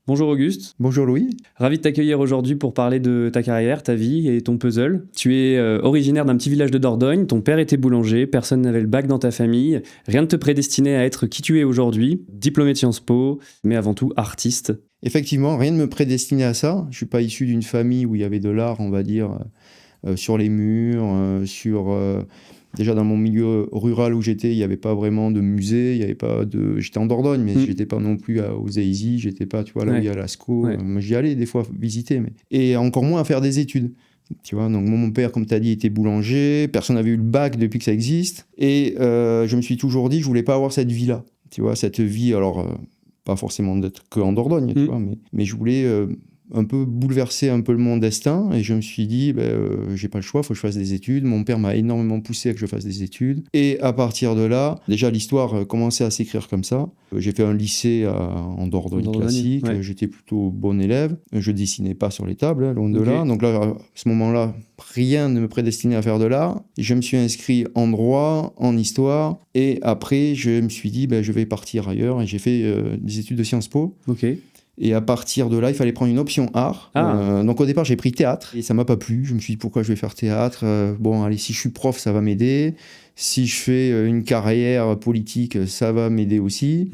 Bonjour Auguste, Bonjour Louis. ravi de t'accueillir aujourd'hui pour parler de ta carrière, ta vie et ton puzzle. Tu es originaire d'un petit village de Dordogne, ton père était boulanger, personne n'avait le bac dans ta famille, rien ne te prédestinait à être qui tu es aujourd'hui, diplômé de Sciences Po, mais avant tout artiste. Effectivement, rien ne me prédestinait à ça. Je suis pas issu d'une famille où il y avait de l'art, on va dire, sur les murs, déjà dans mon milieu rural où j'étais, il n'y avait pas vraiment de musée, il y avait pas de... J'étais en Dordogne, mais j'étais pas non plus aux Aisy, j'étais pas, tu vois, là où il y a Lascaux. Moi, j'y allais des fois visiter, mais... Et encore moins à faire des études. Tu vois, donc mon père, comme tu as dit, était boulanger, personne n'avait eu le bac depuis que ça existe, et je me suis toujours dit, je voulais pas avoir cette vie-là, tu vois, cette vie, alors pas forcément d'être que en Dordogne, tu vois, mais je voulais un peu bouleverser un peu mon destin, et je me suis dit, j'ai pas le choix, il faut que je fasse des études. Mon père m'a énormément poussé à que je fasse des études, et à partir de là, déjà l'histoire commençait à s'écrire comme ça. J'ai fait un lycée en Dordogne classique, j'étais plutôt bon élève, je dessinais pas sur les tables, loin de là, donc là, à ce moment-là, rien ne me prédestinait à faire de l'art. Je me suis inscrit en droit, en histoire, et après, je me suis dit, je vais partir ailleurs, et j'ai fait des études de Sciences Po. Et à partir de là, il fallait prendre une option art. Donc au départ, j'ai pris théâtre, et ça m'a pas plu. Je me suis dit, pourquoi je vais faire théâtre ? Bon, allez, si je suis prof, ça va m'aider. Si je fais une carrière politique, ça va m'aider aussi.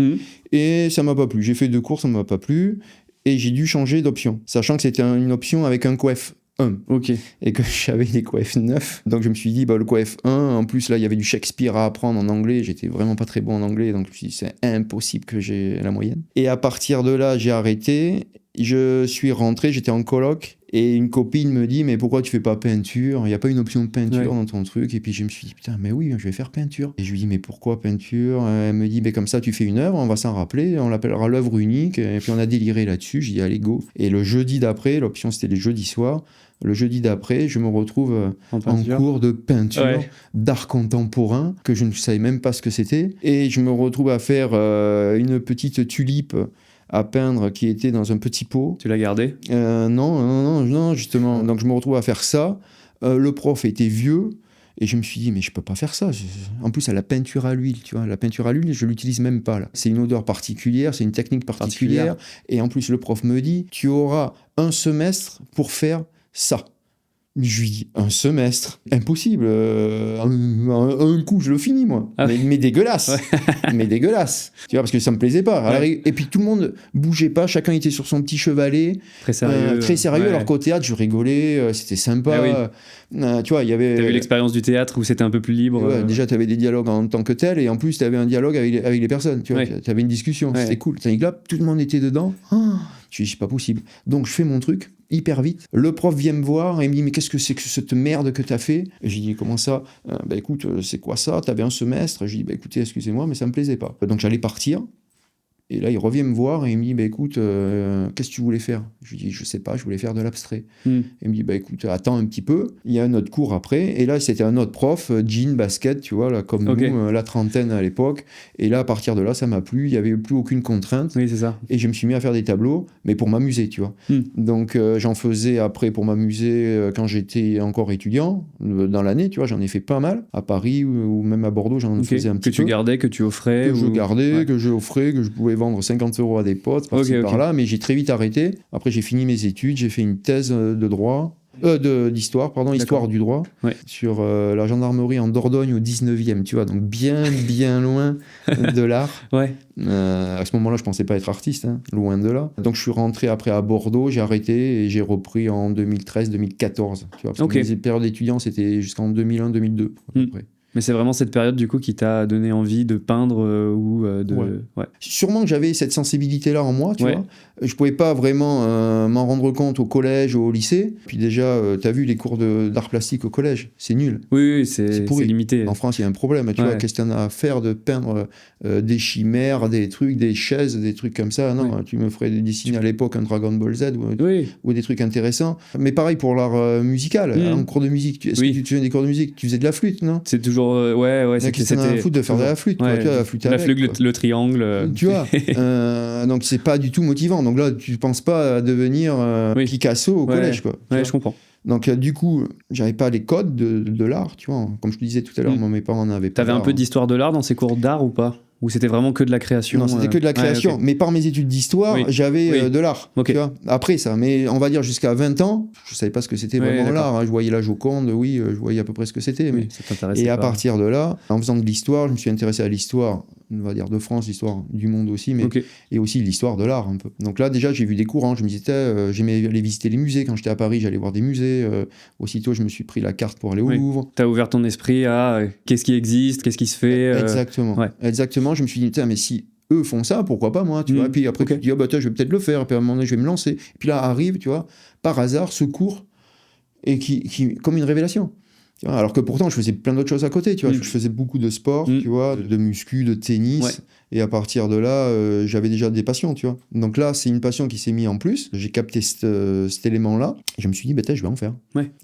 Et ça m'a pas plu. J'ai fait 2 cours, ça m'a pas plu. Et j'ai dû changer d'option, sachant que c'était une option avec un coef 1. Et que j'avais des coef 9. Donc je me suis dit, le coef 1, en plus là, il y avait du Shakespeare à apprendre en anglais. J'étais vraiment pas très bon en anglais, donc je me suis dit, c'est impossible que j'ai la moyenne. Et à partir de là, j'ai arrêté. Je suis rentré, j'étais en coloc, et une copine me dit, mais pourquoi tu fais pas peinture ? Il n'y a pas une option de peinture dans ton truc. Et puis je me suis dit, putain, mais oui, je vais faire peinture. Et je lui dis, mais pourquoi peinture ? Elle me dit, comme ça tu fais une œuvre, on va s'en rappeler, on l'appellera l'œuvre unique. Et puis on a déliré là-dessus. J'ai dit, allez, go. Et le jeudi d'après, l'option c'était les jeudis soirs. Le jeudi d'après, je me retrouve en cours de peinture, d'art contemporain, que je ne savais même pas ce que c'était. Et je me retrouve à faire une petite tulipe à peindre qui était dans un petit pot. Tu l'as gardé ? Non, justement. Donc je me retrouve à faire ça. Le prof était vieux. Et je me suis dit, mais je peux pas faire ça. En plus, à la peinture à l'huile, tu vois. La peinture à l'huile, je l'utilise même pas, là. C'est une odeur particulière, c'est une technique particulière. Et en plus, le prof me dit, tu auras un semestre pour faire ça. Je lui dis, un semestre, impossible. Un coup, je le finis, moi. Mais dégueulasse. Mais dégueulasse. Tu vois, parce que ça me plaisait pas. Alors, et puis tout le monde bougeait pas, chacun était sur son petit chevalet. Très sérieux. Alors qu'au théâtre, je rigolais, c'était sympa. Tu vois, il y avait... T'as eu l'expérience du théâtre où c'était un peu plus libre. Déjà, t'avais des dialogues en tant que tel, et en plus, t'avais un dialogue avec les personnes. Tu vois, t'avais une discussion, c'était cool. Tandis que là, tout le monde était dedans. Je dis, c'est pas possible. Donc, je fais mon truc hyper vite. Le prof vient me voir et il me dit, mais qu'est-ce que c'est que cette merde que t'as fait ? Et j'ai dit, comment ça ? Écoute, c'est quoi ça ? T'avais un semestre ? J'ai dit, écoutez, excusez-moi, mais ça me plaisait pas. Donc j'allais partir. Et là, il revient me voir et il me dit, écoute, qu'est-ce que tu voulais faire ? Je lui dis, je sais pas, je voulais faire de l'abstrait. Il me dit, écoute, attends un petit peu. Il y a un autre cours après. Et là, c'était un autre prof, jean, basket, tu vois, là, comme nous, la trentaine à l'époque. Et là, à partir de là, ça m'a plu. Il n'y avait plus aucune contrainte. Oui, c'est ça. Et je me suis mis à faire des tableaux, mais pour m'amuser, tu vois. Donc, j'en faisais après pour m'amuser quand j'étais encore étudiant, dans l'année, tu vois. J'en ai fait pas mal. À Paris ou même à Bordeaux, j'en faisais un petit peu. Que tu gardais, que tu offrais. Je gardais, que je offrais, que je pouvais vendre 50 € à des potes, par-ci par-là, mais j'ai très vite arrêté. Après, j'ai fini mes études, j'ai fait une thèse de droit, d'histoire, histoire du droit, sur la gendarmerie en Dordogne au 19e, tu vois, donc bien loin de l'art. À ce moment-là, je pensais pas être artiste, loin de là. Donc, je suis rentré après à Bordeaux, j'ai arrêté et j'ai repris en 2013-2014, tu vois, parce que mes périodes d'étudiants, c'était jusqu'en 2001-2002, à peu près. Mais c'est vraiment cette période du coup qui t'a donné envie de peindre Sûrement que j'avais cette sensibilité-là en moi, tu vois. Je pouvais pas vraiment m'en rendre compte au collège ou au lycée. Puis déjà, t'as vu les cours d'art plastique au collège, c'est nul. Oui, c'est limité. En France, il y a un problème, tu vois. Qu'est-ce que t'en as à faire de peindre des chimères, des trucs, des chaises, des trucs comme ça ? Non, tu me ferais dessiner à l'époque un Dragon Ball Z ou des trucs intéressants. Mais pareil pour l'art musical, en cours de musique. Est-ce que tu faisais des cours de musique ? Tu faisais de la flûte, non ? C'est toujours c'était un foot de faire de la flûte, quoi, tu vois, la flûte avec, le triangle, tu vois. Donc c'est pas du tout motivant. Donc là, tu penses pas à devenir Picasso au collège, quoi. Je comprends. Donc du coup, j'avais pas les codes de l'art, tu vois. Comme je te disais tout à l'heure, mes parents n'avaient pas. T'avais un peu d'histoire de l'art dans ces cours d'art ou pas ? Ou c'était vraiment que de la création? Non, c'était que de la création. Ouais, okay. Mais par mes études d'histoire, j'avais de l'art. Okay. Tu vois, après ça, mais on va dire jusqu'à 20 ans, je savais pas ce que c'était vraiment l'art. Hein. Je voyais la Joconde, oui, je voyais à peu près ce que c'était. Mais... ça t'intéressait et pas. à partir de là, en faisant de l'histoire, je me suis intéressé à l'histoire, on va dire de France, l'histoire du monde aussi, mais et aussi l'histoire de l'art un peu. Donc là, déjà, j'ai vu des courants. Je me disais, j'aimais aller visiter les musées. Quand j'étais à Paris, j'allais voir des musées. Aussitôt, je me suis pris la carte pour aller au Louvre. T'as ouvert ton esprit à qu'est-ce qui existe, qu'est-ce qui se fait. Exactement. Exactement. Je me suis dit, mais si eux font ça, pourquoi pas moi, tu vois. Et puis après, tu te dis, oh, bah, je vais peut-être le faire. Et puis à un moment donné, je vais me lancer. Et puis là, arrive, tu vois, par hasard, ce cours, et qui comme une révélation. Alors que pourtant, je faisais plein d'autres choses à côté, tu vois. Je faisais beaucoup de sport, tu vois, de muscu, de tennis. Et à partir de là, j'avais déjà des passions, tu vois. Donc là, c'est une passion qui s'est mise en plus. J'ai capté cet élément-là. Et je me suis dit, je vais en faire.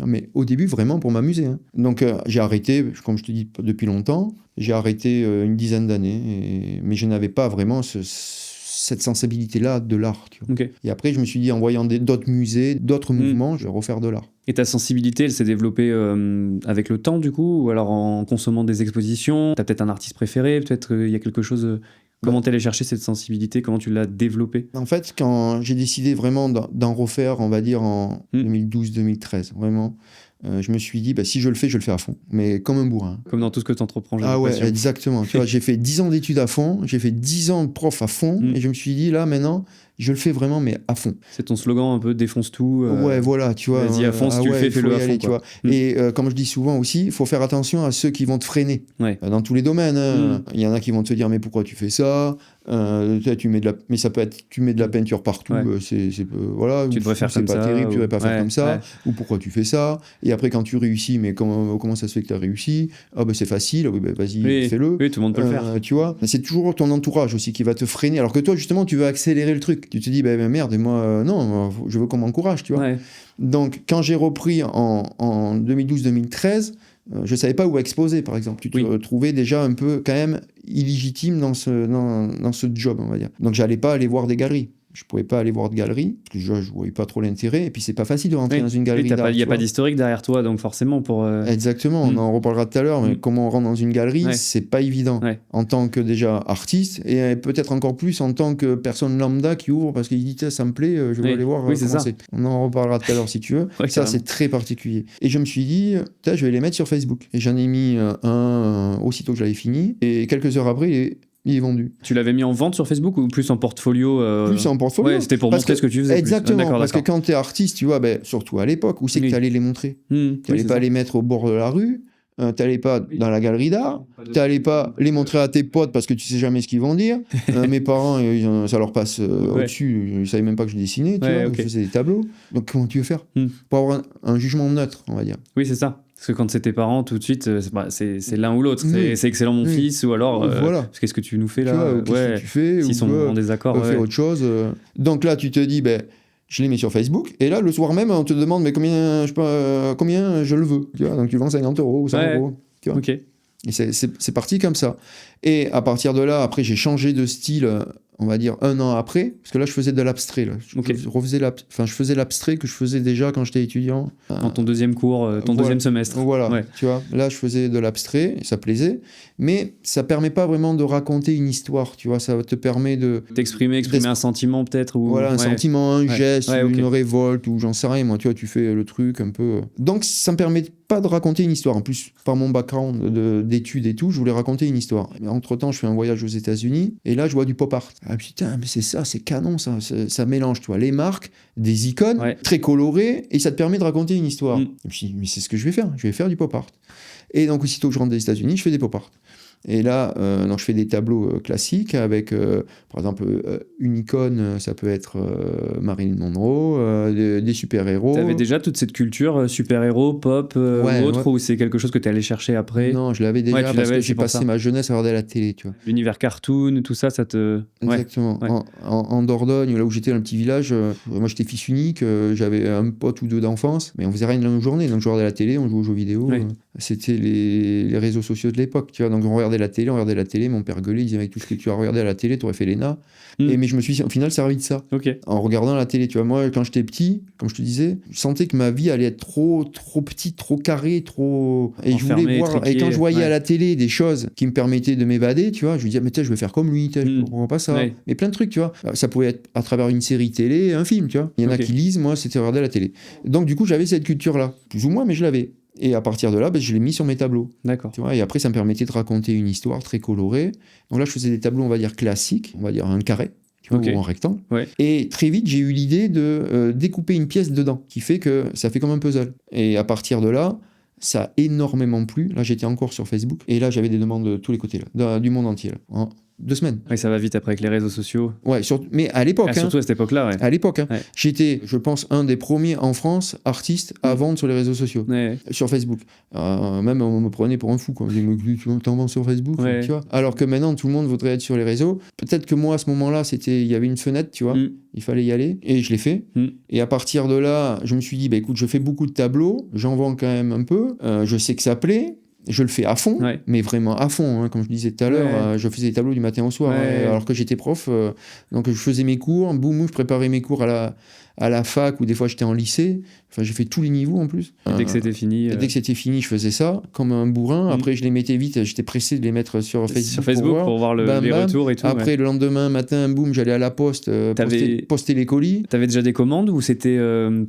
Mais au début, vraiment pour m'amuser. Hein. Donc j'ai arrêté, comme je te dis, depuis longtemps. J'ai arrêté une dizaine d'années. Mais je n'avais pas vraiment cette sensibilité-là de l'art. Tu vois. Et après, je me suis dit, en voyant d'autres musées, d'autres mouvements, je vais refaire de l'art. Et ta sensibilité, elle s'est développée avec le temps, du coup, ou alors en consommant des expositions? T'as peut-être un artiste préféré, peut-être il y a quelque chose... Comment t'es allé chercher cette sensibilité? Comment tu l'as développée? En fait, quand j'ai décidé vraiment d'en refaire, on va dire en 2012-2013, vraiment, je me suis dit, si je le fais à fond. Mais comme un bourrin. Comme dans tout ce que tu entreprends. Ah ouais, exactement. Tu vois, j'ai fait 10 ans d'études à fond, j'ai fait 10 ans de prof à fond, et je me suis dit, là, maintenant, je le fais vraiment, mais à fond. C'est ton slogan un peu, défonce tout. Ouais, voilà, tu vois. Vas-y à fond, si tu le fais, fais-le à fond. Tu vois. Et comme je dis souvent aussi, il faut faire attention à ceux qui vont te freiner. Dans tous les domaines. Hein. Il y en a qui vont te dire, mais pourquoi tu fais ça? Tu mets mais ça peut être, tu mets de la peinture partout, voilà. Tu devrais faire comme ça. C'est pas terrible, tu devrais pas faire comme ça. Ouais. Ou pourquoi tu fais ça? Et après, quand tu réussis, mais comment ça se fait que tu as réussi? Ah, c'est facile, vas-y, fais-le. Oui, tout le monde peut le faire. Tu vois, c'est toujours ton entourage aussi qui va te freiner. Alors que toi, justement, tu veux accélérer le truc. Tu te dis, merde, et moi, non, je veux qu'on m'encourage, tu vois. Donc, quand j'ai repris en 2012-2013, je savais pas où exposer, par exemple. Tu te retrouvais déjà un peu, quand même, illégitime dans ce job, on va dire. Donc, j'allais pas aller voir des galeries. Je pouvais pas aller voir de galerie, parce que déjà, je voyais pas trop l'intérêt. Et puis, c'est pas facile de rentrer dans une galerie d'art. Il n'y a pas d'historique derrière toi, donc forcément pour... Exactement, on en reparlera tout à l'heure, mais comment on rentre dans une galerie, c'est pas évident. En tant que déjà artiste, et peut-être encore plus en tant que personne lambda qui ouvre parce qu'il dit ça me plaît, je veux aller voir comment c'est. On en reparlera tout à l'heure si tu veux. Ça, c'est très particulier. Et je me suis dit, je vais les mettre sur Facebook. Et j'en ai mis un aussitôt que je l'avais fini. Et quelques heures après, il est vendu. Tu l'avais mis en vente sur Facebook ou plus en portfolio? Plus en portfolio. Ouais, c'était pour montrer ce que tu faisais. Exactement, parce que quand tu es artiste, tu vois, surtout à l'époque, où c'est que tu allais les montrer? Tu n'allais pas les mettre au bord de la rue, tu n'allais pas dans la galerie d'art, tu n'allais pas les montrer à tes potes parce que tu sais jamais ce qu'ils vont dire. Mes parents, ça leur passe au-dessus, ils ne savaient même pas que je dessinais, tu vois, je faisais des tableaux. Donc comment tu veux faire pour avoir un jugement neutre, on va dire? Oui, c'est ça. Parce que quand c'est tes parents, tout de suite, c'est l'un ou l'autre. C'est excellent, mon fils, ou alors qu'est-ce que tu nous fais là? Qu'est-ce que tu fais? S'ils sont en désaccord. Fais autre chose. Donc là, tu te dis, je les mets sur Facebook. Et là, le soir même, on te demande combien je le veux. Tu vois, donc tu vends 50 € ou 100 €. Tu vois. Et c'est parti comme ça. Et à partir de là, après, j'ai changé de style, on va dire 1 an après, parce que là, je faisais de l'abstrait. Je faisais l'abstrait que je faisais déjà quand j'étais étudiant. Dans ton deuxième cours, deuxième semestre. Voilà, tu vois. Là, je faisais de l'abstrait, et ça plaisait. Mais ça permet pas vraiment de raconter une histoire, tu vois. Ça te permet de... Exprimer un sentiment peut-être. Voilà, un sentiment, un geste, une révolte, ou j'en sais rien. Moi, tu vois, tu fais le truc un peu... Donc, ça me permet pas de raconter une histoire. En plus, par mon background d'études et tout, je voulais raconter une histoire. Mais entre-temps, je fais un voyage aux États-Unis, et là, je vois du pop art. Ah putain, mais c'est ça, c'est canon, ça mélange, tu vois, les marques, des icônes, très colorées, et ça te permet de raconter une histoire. Et je me suis dit, mais c'est ce que je vais faire du pop art. Et donc, aussitôt que je rentre des États-Unis, je fais des pop art. Et là, je fais des tableaux classiques avec, par exemple, une icône, ça peut être Marilyn Monroe, des super-héros. T'avais déjà toute cette culture super-héros, pop, ou c'est quelque chose que t'es allé chercher après? Non, je l'avais déjà parce que j'ai passé ma jeunesse à regarder la télé, tu vois. L'univers cartoon, tout ça, ça te... Exactement. En Dordogne, là où j'étais dans le petit village, moi j'étais fils unique, j'avais un pote ou deux d'enfance, mais on faisait rien de la journée, donc je regardais la télé, on jouait aux jeux vidéo. C'était les réseaux sociaux de l'époque, tu vois, donc on regardait regardait la télé, mon père gueulait, il disait avec tout ce que tu as regardé à la télé, t'aurais fait l'ENA. Mais je me suis au final servi de ça. En regardant la télé, tu vois, moi quand j'étais petit, comme je te disais, je sentais que ma vie allait être trop petite, trop carrée, trop... Et je voulais voir, triqué, et quand je voyais à la télé des choses qui me permettaient de m'évader, tu vois, je me disais, mais je vais faire comme lui, je comprends pas ça. Mais plein de trucs, tu vois. Ça pouvait être à travers une série télé, un film, tu vois. Il y en a qui lisent, moi c'était regarder la télé. Donc du coup, j'avais cette culture-là, plus ou moins, mais je l'avais. Et à partir de là, je l'ai mis sur mes tableaux. D'accord. Tu vois, et après, ça me permettait de raconter une histoire très colorée. Donc là, je faisais des tableaux, on va dire classiques, on va dire un carré. Ou en rectangle. Et très vite, j'ai eu l'idée de découper une pièce dedans, qui fait que ça fait comme un puzzle. Et à partir de là, ça a énormément plu. Là, j'étais encore sur Facebook. Et là, j'avais des demandes de tous les côtés, là, du monde entier. Là, en 2 semaines. Oui, ça va vite après avec les réseaux sociaux. Ouais, mais à l'époque. Surtout à cette époque-là, ouais. À l'époque, j'étais, je pense, un des premiers en France artistes à vendre sur les réseaux sociaux. Sur Facebook. Même on me prenait pour un fou, quoi. On me disait, mais tu t'en vends sur Facebook, tu vois. Alors que maintenant, tout le monde voudrait être sur les réseaux. Peut-être que moi, à ce moment-là, il y avait une fenêtre, tu vois. Il fallait y aller. Et je l'ai fait. Et à partir de là, je me suis dit, écoute, je fais beaucoup de tableaux. J'en vends quand même un peu. Je sais que ça plaît. Je le fais à fond, mais vraiment à fond. Comme je disais tout à l'heure, je faisais des tableaux du matin au soir, alors que j'étais prof. Donc je faisais mes cours, boum, je préparais mes cours à la fac, ou des fois j'étais en lycée. Enfin, j'ai fait tous les niveaux en plus. Et dès que c'était fini, dès que c'était fini, je faisais ça comme un bourrin. Après, je les mettais vite. J'étais pressé de les mettre sur Facebook pour voir les retours et tout. Après, le lendemain matin, boum, j'allais à la poste poster les colis. T'avais déjà des commandes ou c'était,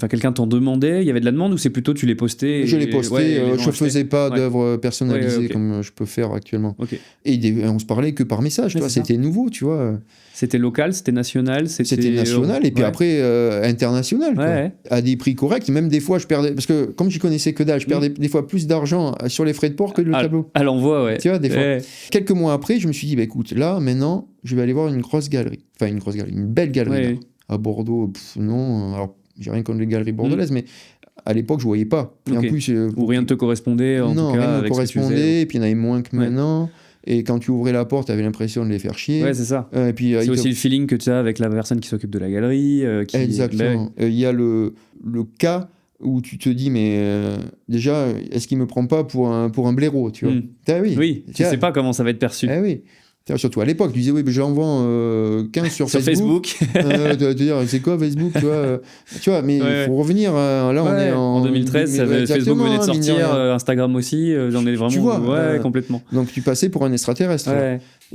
quelqu'un t'en demandait, il y avait de la demande, ou c'est plutôt tu les postais? Je les postais. Je faisais pas d'œuvres personnalisées comme je peux faire actuellement. Et on se parlait que par message. C'était nouveau, tu vois. C'était local, c'était national, c'était national, et puis après international, quoi. À des prix corrects. Même des fois, je perdais, parce que comme j'y connaissais que dalle, je perdais des fois plus d'argent sur les frais de port que le tableau. À l'envoi, tu vois, des fois. Quelques mois après, je me suis dit, écoute, là, maintenant, je vais aller voir une grosse galerie. Enfin, une belle galerie. À Bordeaux, non. Alors, j'ai rien contre les galeries bordelaises, mais à l'époque, je voyais pas. Et en plus, ou rien ne te correspondait, en tout cas. Non, rien ne me correspondait, et puis il y en avait moins que maintenant. Et quand tu ouvrais la porte, tu avais l'impression de les faire chier. Ouais, c'est ça. Et puis, c'est aussi le feeling que tu as avec la personne qui s'occupe de la galerie. Exactement. Il y a le cas où tu te dis, mais déjà, est-ce qu'il me prend pas pour un blaireau, tu vois? Oui, tu sais pas comment ça va être perçu. Oui. Surtout à l'époque, tu disais, oui, mais j'en vends 15 sur Facebook. C'est quoi Facebook, tu vois, mais il faut revenir. Là, on est en 2013, Facebook venait de sortir, Instagram aussi, j'en ai vraiment. Tu vois, complètement. Donc, tu passais pour un extraterrestre.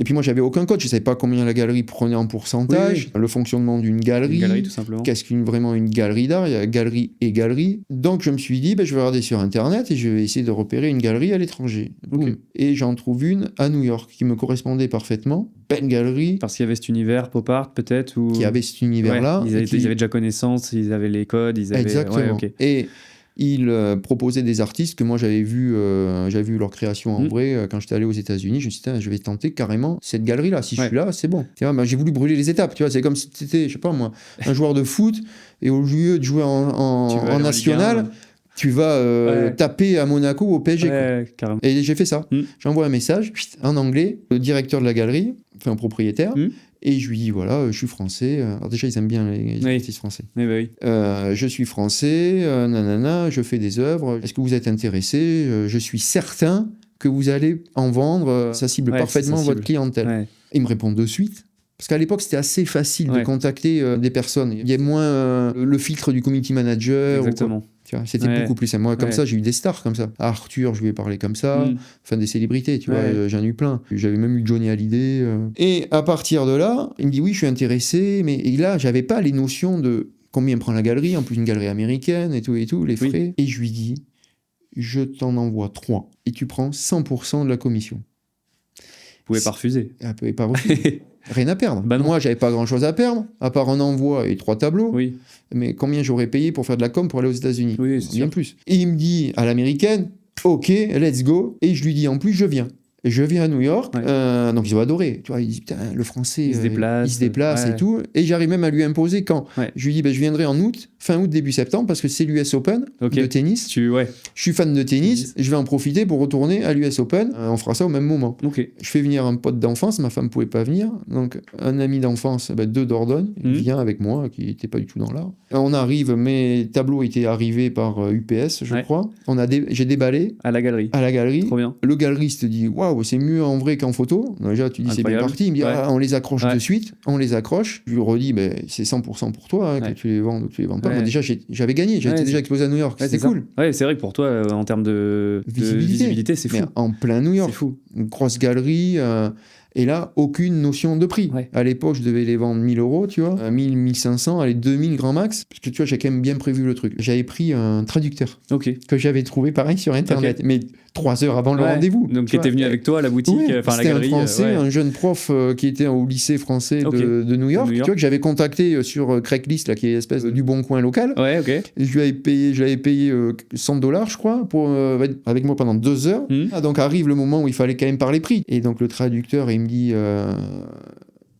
Et puis moi, j'avais aucun code, je savais pas combien la galerie prenait en pourcentage, le fonctionnement d'une galerie. Une galerie, tout simplement. Qu'est-ce vraiment une galerie d'art? Il y a galerie et galerie. Donc, je me suis dit, je vais regarder sur Internet et je vais essayer de repérer une galerie à l'étranger. Et j'en trouve une à New York qui me correspondait parfaitement. Belle galerie. Parce qu'il y avait cet univers pop art, peut-être, ou... Qui avait cet univers-là. Ils avaient déjà connaissance, ils avaient les codes, ils avaient... Exactement. Et ils proposaient des artistes que moi j'avais vu leur création en vrai quand j'étais allé aux États-Unis. Je me suis dit, je vais tenter carrément cette galerie-là. Si je suis là, c'est bon. J'ai voulu brûler les étapes. Tu vois, c'est comme si tu étais, je sais pas moi, un joueur de foot, et au lieu de jouer en national, tu vas taper à Monaco au PSG. Et j'ai fait ça. J'envoie un message en anglais, le directeur de la galerie, enfin un propriétaire. Et je lui dis, voilà, je suis français. Alors déjà, ils aiment bien les artistes français. Je suis français, nanana, je fais des œuvres. Est-ce que vous êtes intéressé? Je suis certain que vous allez en vendre. Ça cible parfaitement votre clientèle. Il me répond de suite. Parce qu'à l'époque, c'était assez facile de contacter des personnes. Il y a moins le filtre du community manager. Exactement. Tu vois, c'était beaucoup plus simple. Moi, comme ça, j'ai eu des stars comme ça. À Arthur, je lui ai parlé comme ça. Enfin, des célébrités, tu vois, j'en ai eu plein. J'avais même eu Johnny Hallyday. Et à partir de là, il me dit, oui, je suis intéressé. Mais et là, j'avais pas les notions de combien prend la galerie. En plus, une galerie américaine et tout, les frais. Et je lui dis, je t'en envoie 3. Et tu prends 100% de la commission. Vous pouvez pas refuser. Elle pouvait pas refuser. Rien à perdre. Moi, j'avais pas grand-chose à perdre, à part un envoi et 3 tableaux. Mais combien j'aurais payé pour faire de la com pour aller aux États-Unis? Bien plus. Et il me dit à l'américaine, OK, let's go. Et je lui dis en plus, je viens. Et je viens à New York. Donc ils ont adoré. Tu vois, il dit, putain, le français, il se déplace et tout. Et j'arrive même à lui imposer quand. Je lui dis, je viendrai en août. fin août, début septembre, parce que c'est l'US Open de tennis. Je suis fan de tennis, je vais en profiter pour retourner à l'US Open. On fera ça au même moment. Je fais venir un pote d'enfance, ma femme ne pouvait pas venir, donc un ami d'enfance de Dordogne, il vient avec moi, qui n'était pas du tout dans l'art. On arrive, mes tableaux étaient arrivés par UPS, je crois. J'ai déballé à la galerie. Trop bien. Le galeriste dit waouh, c'est mieux en vrai qu'en photo. Donc déjà, tu dis c'est bien parti. Il me dit on les accroche de suite, on les accroche. Je lui redis c'est 100% pour toi, que tu les vends ou que tu les vends pas. Moi, déjà, j'avais gagné, j'étais déjà exposé à New York. C'était cool. Ouais, c'est vrai que pour toi, en termes de visibilité, c'est fou. Mais en plein New York. C'est fou. Une grosse galerie. Et là, aucune notion de prix. À l'époque, je devais les vendre 1000 €, tu vois, 1000, 1500, allez, 2000 grand max. Parce que tu vois, j'ai quand même bien prévu le truc. J'avais pris un traducteur que j'avais trouvé pareil sur Internet. Mais 3 heures avant le rendez-vous. Donc, qui était venu avec toi à la boutique, à la galerie. C'était un Français, un jeune prof qui était au lycée français de New York, tu vois, que j'avais contacté sur Craigslist, là, qui est l'espèce du bon coin local. Et je l'avais payé $100, je crois, pour être avec moi pendant 2 heures. Donc, arrive le moment où il fallait quand même parler prix. Et donc, le traducteur, il me dit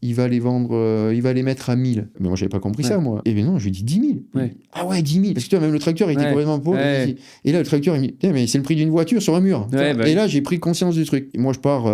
il va les vendre, il va les mettre à 1000. Mais moi, j'avais pas compris ça, moi. Et bien non, je lui dis 10 000. Ah ouais, 10 000. Parce que tu vois, même le tracteur, il était complètement pauvre. Et là, le tracteur, il me dit, mais c'est le prix d'une voiture sur un mur. Et là, j'ai pris conscience du truc. Et moi, je pars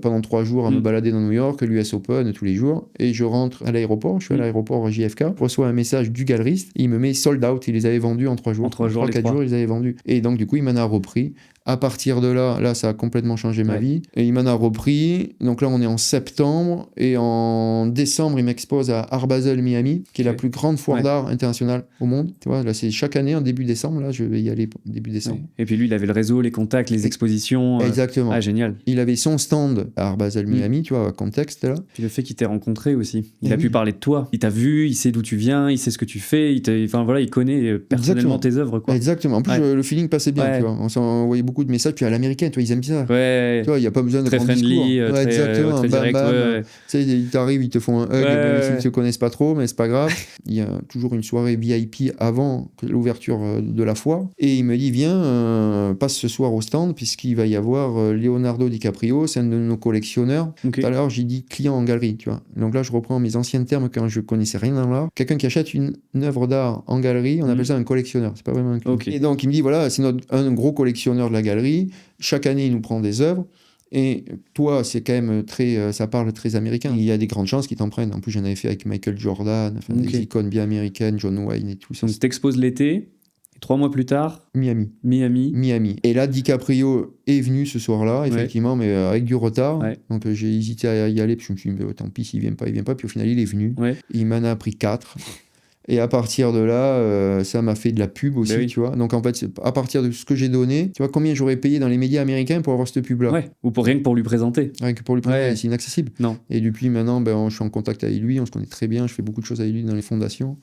pendant 3 jours à me balader dans New York, l'US Open tous les jours. Et je rentre à l'aéroport. Je suis à l'aéroport JFK. Je reçois un message du galeriste. Il me met sold out. Il les avait vendus en 3 jours. En 4 jours, ils les avaient vendus. Et donc, du coup, il m'en a repris. À partir de là, ça a complètement changé ma vie. Et il m'en a repris. Donc là, on est en septembre. Et en décembre, il m'expose à Art Basel, Miami, qui est la plus grande foire d'art internationale au monde. Tu vois, là, c'est chaque année, en début décembre. Là, je vais y aller début décembre. Et puis lui, il avait le réseau, les contacts, les expositions. Exactement. Ah, génial. Il avait son stand à Art Basel, Miami, tu vois, contexte là. Puis le fait qu'il t'ait rencontré aussi. Il a pu parler de toi. Il t'a vu, il sait d'où tu viens, il sait ce que tu fais. Enfin voilà, il connaît personnellement tes œuvres, quoi. Exactement. En plus, le feeling passait bien, tu vois. On s'envoyait beaucoup de messages. Puis à l'américaine, tu vois, ils aiment ça. Tu vois, il n'y a pas besoin de très grand friendly, discours. très, exactement. très direct. Tu sais, ils t'arrivent, ils te font un hug, même s'ils ne te connaissent pas trop, mais c'est pas grave. Il y a toujours une soirée VIP avant l'ouverture de la foire. Et il me dit, viens, passe ce soir au stand, puisqu'il va y avoir Leonardo DiCaprio, c'est un de nos collectionneurs. Tout à l'heure, j'ai dit client en galerie, tu vois. Donc là, je reprends mes anciens termes quand je connaissais rien dans l'art. Quelqu'un qui achète une œuvre d'art en galerie, on appelle ça un collectionneur. C'est pas vraiment un client. Et donc, il me dit, voilà, c'est un gros collectionneur de la galerie. Chaque année, il nous prend des œuvres. Et toi, c'est quand même ça parle très américain. Il y a des grandes chances qu'ils t'en prennent. En plus, j'en avais fait avec Michael Jordan, des icônes bien américaines, John Wayne et tout ça. Donc, tu t'exposes l'été, et 3 mois plus tard, Miami. Et là, DiCaprio est venu ce soir-là, effectivement, mais avec du retard. Donc, j'ai hésité à y aller, puis je me suis dit, tant pis, s'il vient pas. Puis au final, il est venu. Il m'en a pris 4. Et à partir de là, ça m'a fait de la pub aussi, tu vois. Donc en fait, à partir de ce que j'ai donné, tu vois combien j'aurais payé dans les médias américains pour avoir cette pub-là. Ou rien que pour lui présenter. Rien que pour lui présenter, c'est inaccessible. Non. Et depuis maintenant, je suis en contact avec lui, on se connaît très bien, je fais beaucoup de choses avec lui dans les fondations.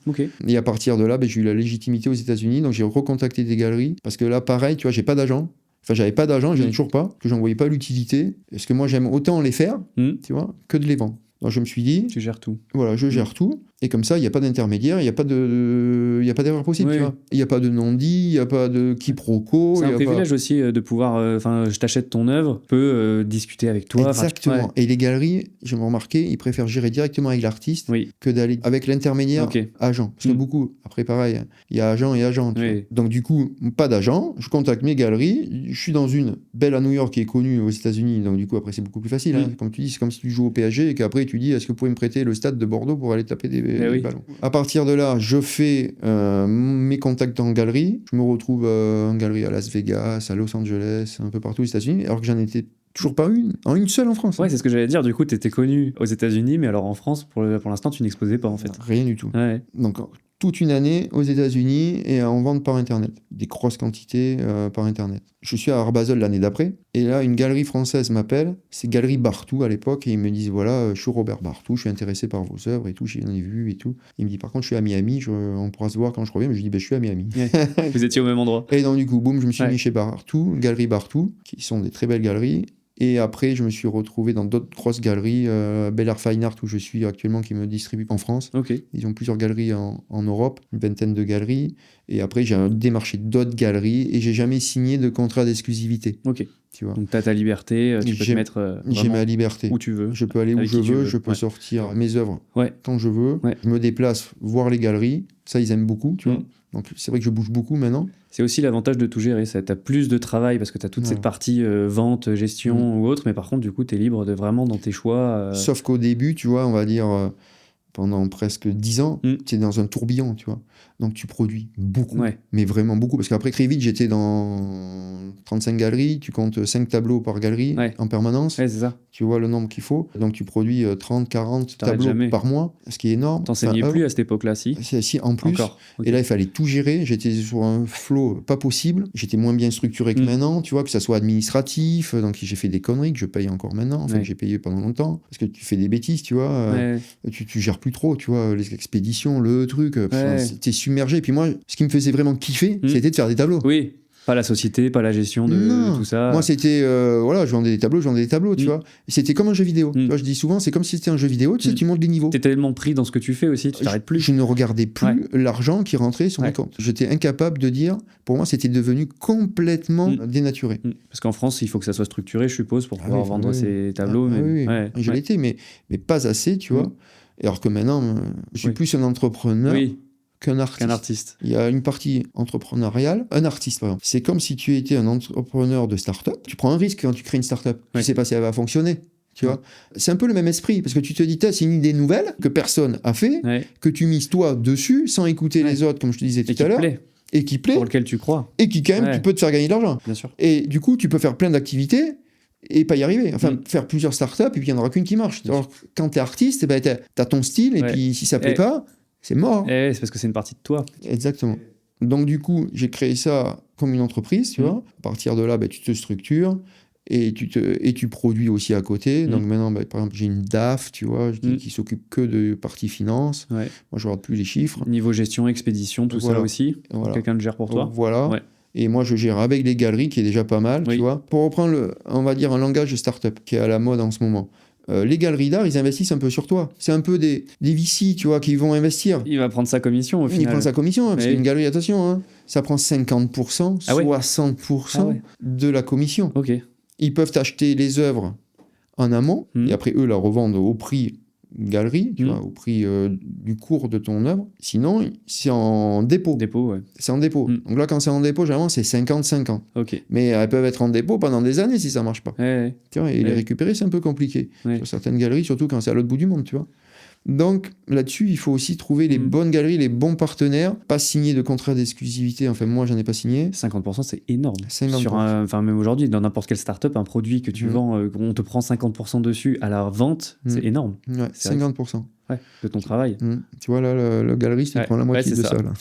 Et à partir de là, j'ai eu la légitimité aux États-Unis, donc j'ai recontacté des galeries, parce que là, pareil, tu vois, j'ai pas d'agent. Enfin, j'avais pas d'agent, j'en ai toujours pas, parce que j'en voyais pas l'utilité. Parce que moi, j'aime autant les faire, tu vois, que de les vendre. Donc je me suis dit... Tu gères tout. Voilà, je gère tout. Et comme ça, il n'y a pas d'intermédiaire, il n'y a pas d'erreur possible, tu vois. Il n'y a pas de non-dit, il n'y a pas de quiproquo. C'est un privilège aussi de pouvoir... je t'achète ton œuvre, je peux discuter avec toi. Exactement. Et les galeries, j'ai remarqué, ils préfèrent gérer directement avec l'artiste que d'aller avec l'intermédiaire agent. Parce que beaucoup, après pareil, il y a agent et agent. Donc du coup, pas d'agent, je contacte mes galeries, je suis dans une belle à New York qui est connue aux États-Unis, donc du coup, après, c'est beaucoup plus facile. Comme tu dis, c'est comme si tu joues au PSG et qu'après, tu dis, est-ce que vous pouvez me prêter le stade de Bordeaux pour aller taper des ballons. À partir de là, je fais mes contacts en galerie. Je me retrouve en galerie à Las Vegas, à Los Angeles, un peu partout aux États-Unis, alors que j'en étais toujours pas une seule en France. Ouais, c'est ce que j'allais dire. Du coup, tu étais connu aux États-Unis, mais alors en France, pour l'instant, tu n'exposais pas en fait. Rien du tout. Donc, toute une année aux États-Unis et en vente par Internet. Des grosses quantités par Internet. Je suis à Art Basel l'année d'après. Et là, une galerie française m'appelle. C'est Galerie Bartou à l'époque. Et ils me disent, voilà, je suis Robert Bartou, je suis intéressé par vos œuvres et tout, j'en ai vu et tout. Il me dit, par contre, je suis à Miami, on pourra se voir quand je reviens. Mais je dis, je suis à Miami. Vous étiez au même endroit. Et donc, du coup, boum, je me suis mis chez Bartou, Galerie Bartou, qui sont des très belles galeries. Et après, je me suis retrouvé dans d'autres grosses galeries, Bel Art Fine Art, où je suis actuellement, qui me distribue en France. Ils ont plusieurs galeries en Europe, une vingtaine de galeries. Et après, j'ai démarché d'autres galeries et j'ai jamais signé de contrat d'exclusivité. tu vois. Donc, tu as ta liberté, tu peux te mettre J'ai vraiment ma liberté. où tu veux. Je peux aller où Avec je qui tu veux, veux. je peux Ouais. sortir mes œuvres Ouais. quand je veux. Ouais. Je me déplace voir les galeries. Ça, ils aiment beaucoup, tu vois. Mm. Donc, c'est vrai que je bouge beaucoup maintenant. C'est aussi l'avantage de tout gérer. Tu as plus de travail parce que tu as toute Ouais. cette partie vente, gestion ou autre, mais par contre, du coup, tu es libre de vraiment dans tes choix. Sauf qu'au début, tu vois, on va dire, pendant presque 10 ans, tu es dans un tourbillon, tu vois. Donc, tu produis beaucoup, Ouais. mais vraiment beaucoup. Parce qu'après, très vite, j'étais dans 35 galeries. Tu comptes 5 tableaux par galerie en permanence. Ouais, c'est ça. Tu vois le nombre qu'il faut. Donc, tu produis 30, 40 T'arrêtes tableaux jamais. par mois, ce qui est énorme. T'enseignais plus à cette époque-là, si Si, en plus. Encore. Okay. Et là, il fallait tout gérer. J'étais sur un flow pas possible. J'étais moins bien structuré que maintenant, tu vois, que ça soit administratif. Donc, j'ai fait des conneries que je paye encore maintenant. Enfin, que j'ai payé pendant longtemps. Parce que tu fais des bêtises, tu vois. Tu gères plus trop, tu vois, les expéditions, le truc. T'es submergé. Et puis moi, ce qui me faisait vraiment kiffer, c'était de faire des tableaux. Oui. Pas la société, pas la gestion de tout ça. Moi, c'était... voilà, je vendais des tableaux, tu vois. C'était comme un jeu vidéo. Tu vois, je dis souvent, c'est comme si c'était un jeu vidéo, tu sais, tu montes les niveaux. T'es tellement pris dans ce que tu fais aussi, tu t'arrêtes plus. Je ne regardais plus l'argent qui rentrait sur mon compte. J'étais incapable de dire... Pour moi, c'était devenu complètement dénaturé. Parce qu'en France, il faut que ça soit structuré, je suppose, pour pouvoir vendre ces tableaux. Je l'étais, mais pas assez, tu vois. Alors que maintenant, je suis plus un entrepreneur... qu'un artiste. Il y a une partie entrepreneuriale. Un artiste, par exemple, c'est comme si tu étais un entrepreneur de start-up. Tu prends un risque quand tu crées une start-up. Tu sais pas si elle va fonctionner. Tu vois, c'est un peu le même esprit, parce que tu te dis, c'est une idée nouvelle que personne a fait, que tu mises toi dessus, sans écouter les autres, comme je te disais tout à l'heure. Et qui plaît. Pour lequel tu crois. Et qui, quand même, tu peux te faire gagner de l'argent. Bien sûr. Et du coup, tu peux faire plein d'activités et pas y arriver. Enfin, faire plusieurs startups, et puis il n'y en aura qu'une qui marche. Alors, quand tu es artiste, eh ben, tu as ton style, et puis si ça plaît pas, c'est mort. C'est parce que c'est une partie de toi. Exactement. Donc, du coup, j'ai créé ça comme une entreprise, tu vois. À partir de là, tu te structures et tu produis aussi à côté. Donc, maintenant, par exemple, j'ai une DAF, tu vois, qui s'occupe que de partie finance. Moi, je ne regarde plus les chiffres. Niveau gestion, expédition, tout ça aussi. Quelqu'un le gère pour toi. Voilà. Et moi, je gère avec les galeries, qui est déjà pas mal, tu vois. Pour reprendre, on va dire, un langage de start-up qui est à la mode en ce moment. Les galeries d'art, ils investissent un peu sur toi. C'est un peu des VC, tu vois, qui vont investir. Il va prendre sa commission au final. Il prend sa commission, parce qu'une galerie, attention, ça prend 50%, 60% de la commission. Ils peuvent acheter les œuvres en amont, et après, eux, la revendent au prix galerie, tu vois, au prix du cours de ton œuvre. Sinon, c'est en dépôt. C'est en dépôt. Donc là, quand c'est en dépôt, généralement, c'est 50-50. Mais elles peuvent être en dépôt pendant des années si ça marche pas. Tu vois, et les récupérer, c'est un peu compliqué. Sur certaines galeries, surtout quand c'est à l'autre bout du monde, tu vois. Donc là-dessus, il faut aussi trouver les bonnes galeries, les bons partenaires, pas signer de contrat d'exclusivité. Enfin, moi, j'en ai pas signé. 50%, c'est énorme. 50%. Enfin, même aujourd'hui, dans n'importe quelle start-up, un produit que tu vends, on te prend 50% dessus à la vente, c'est énorme. Ouais, 50%. De ton travail. Tu vois, là, le galeriste, il prend la moitié de ça. Là.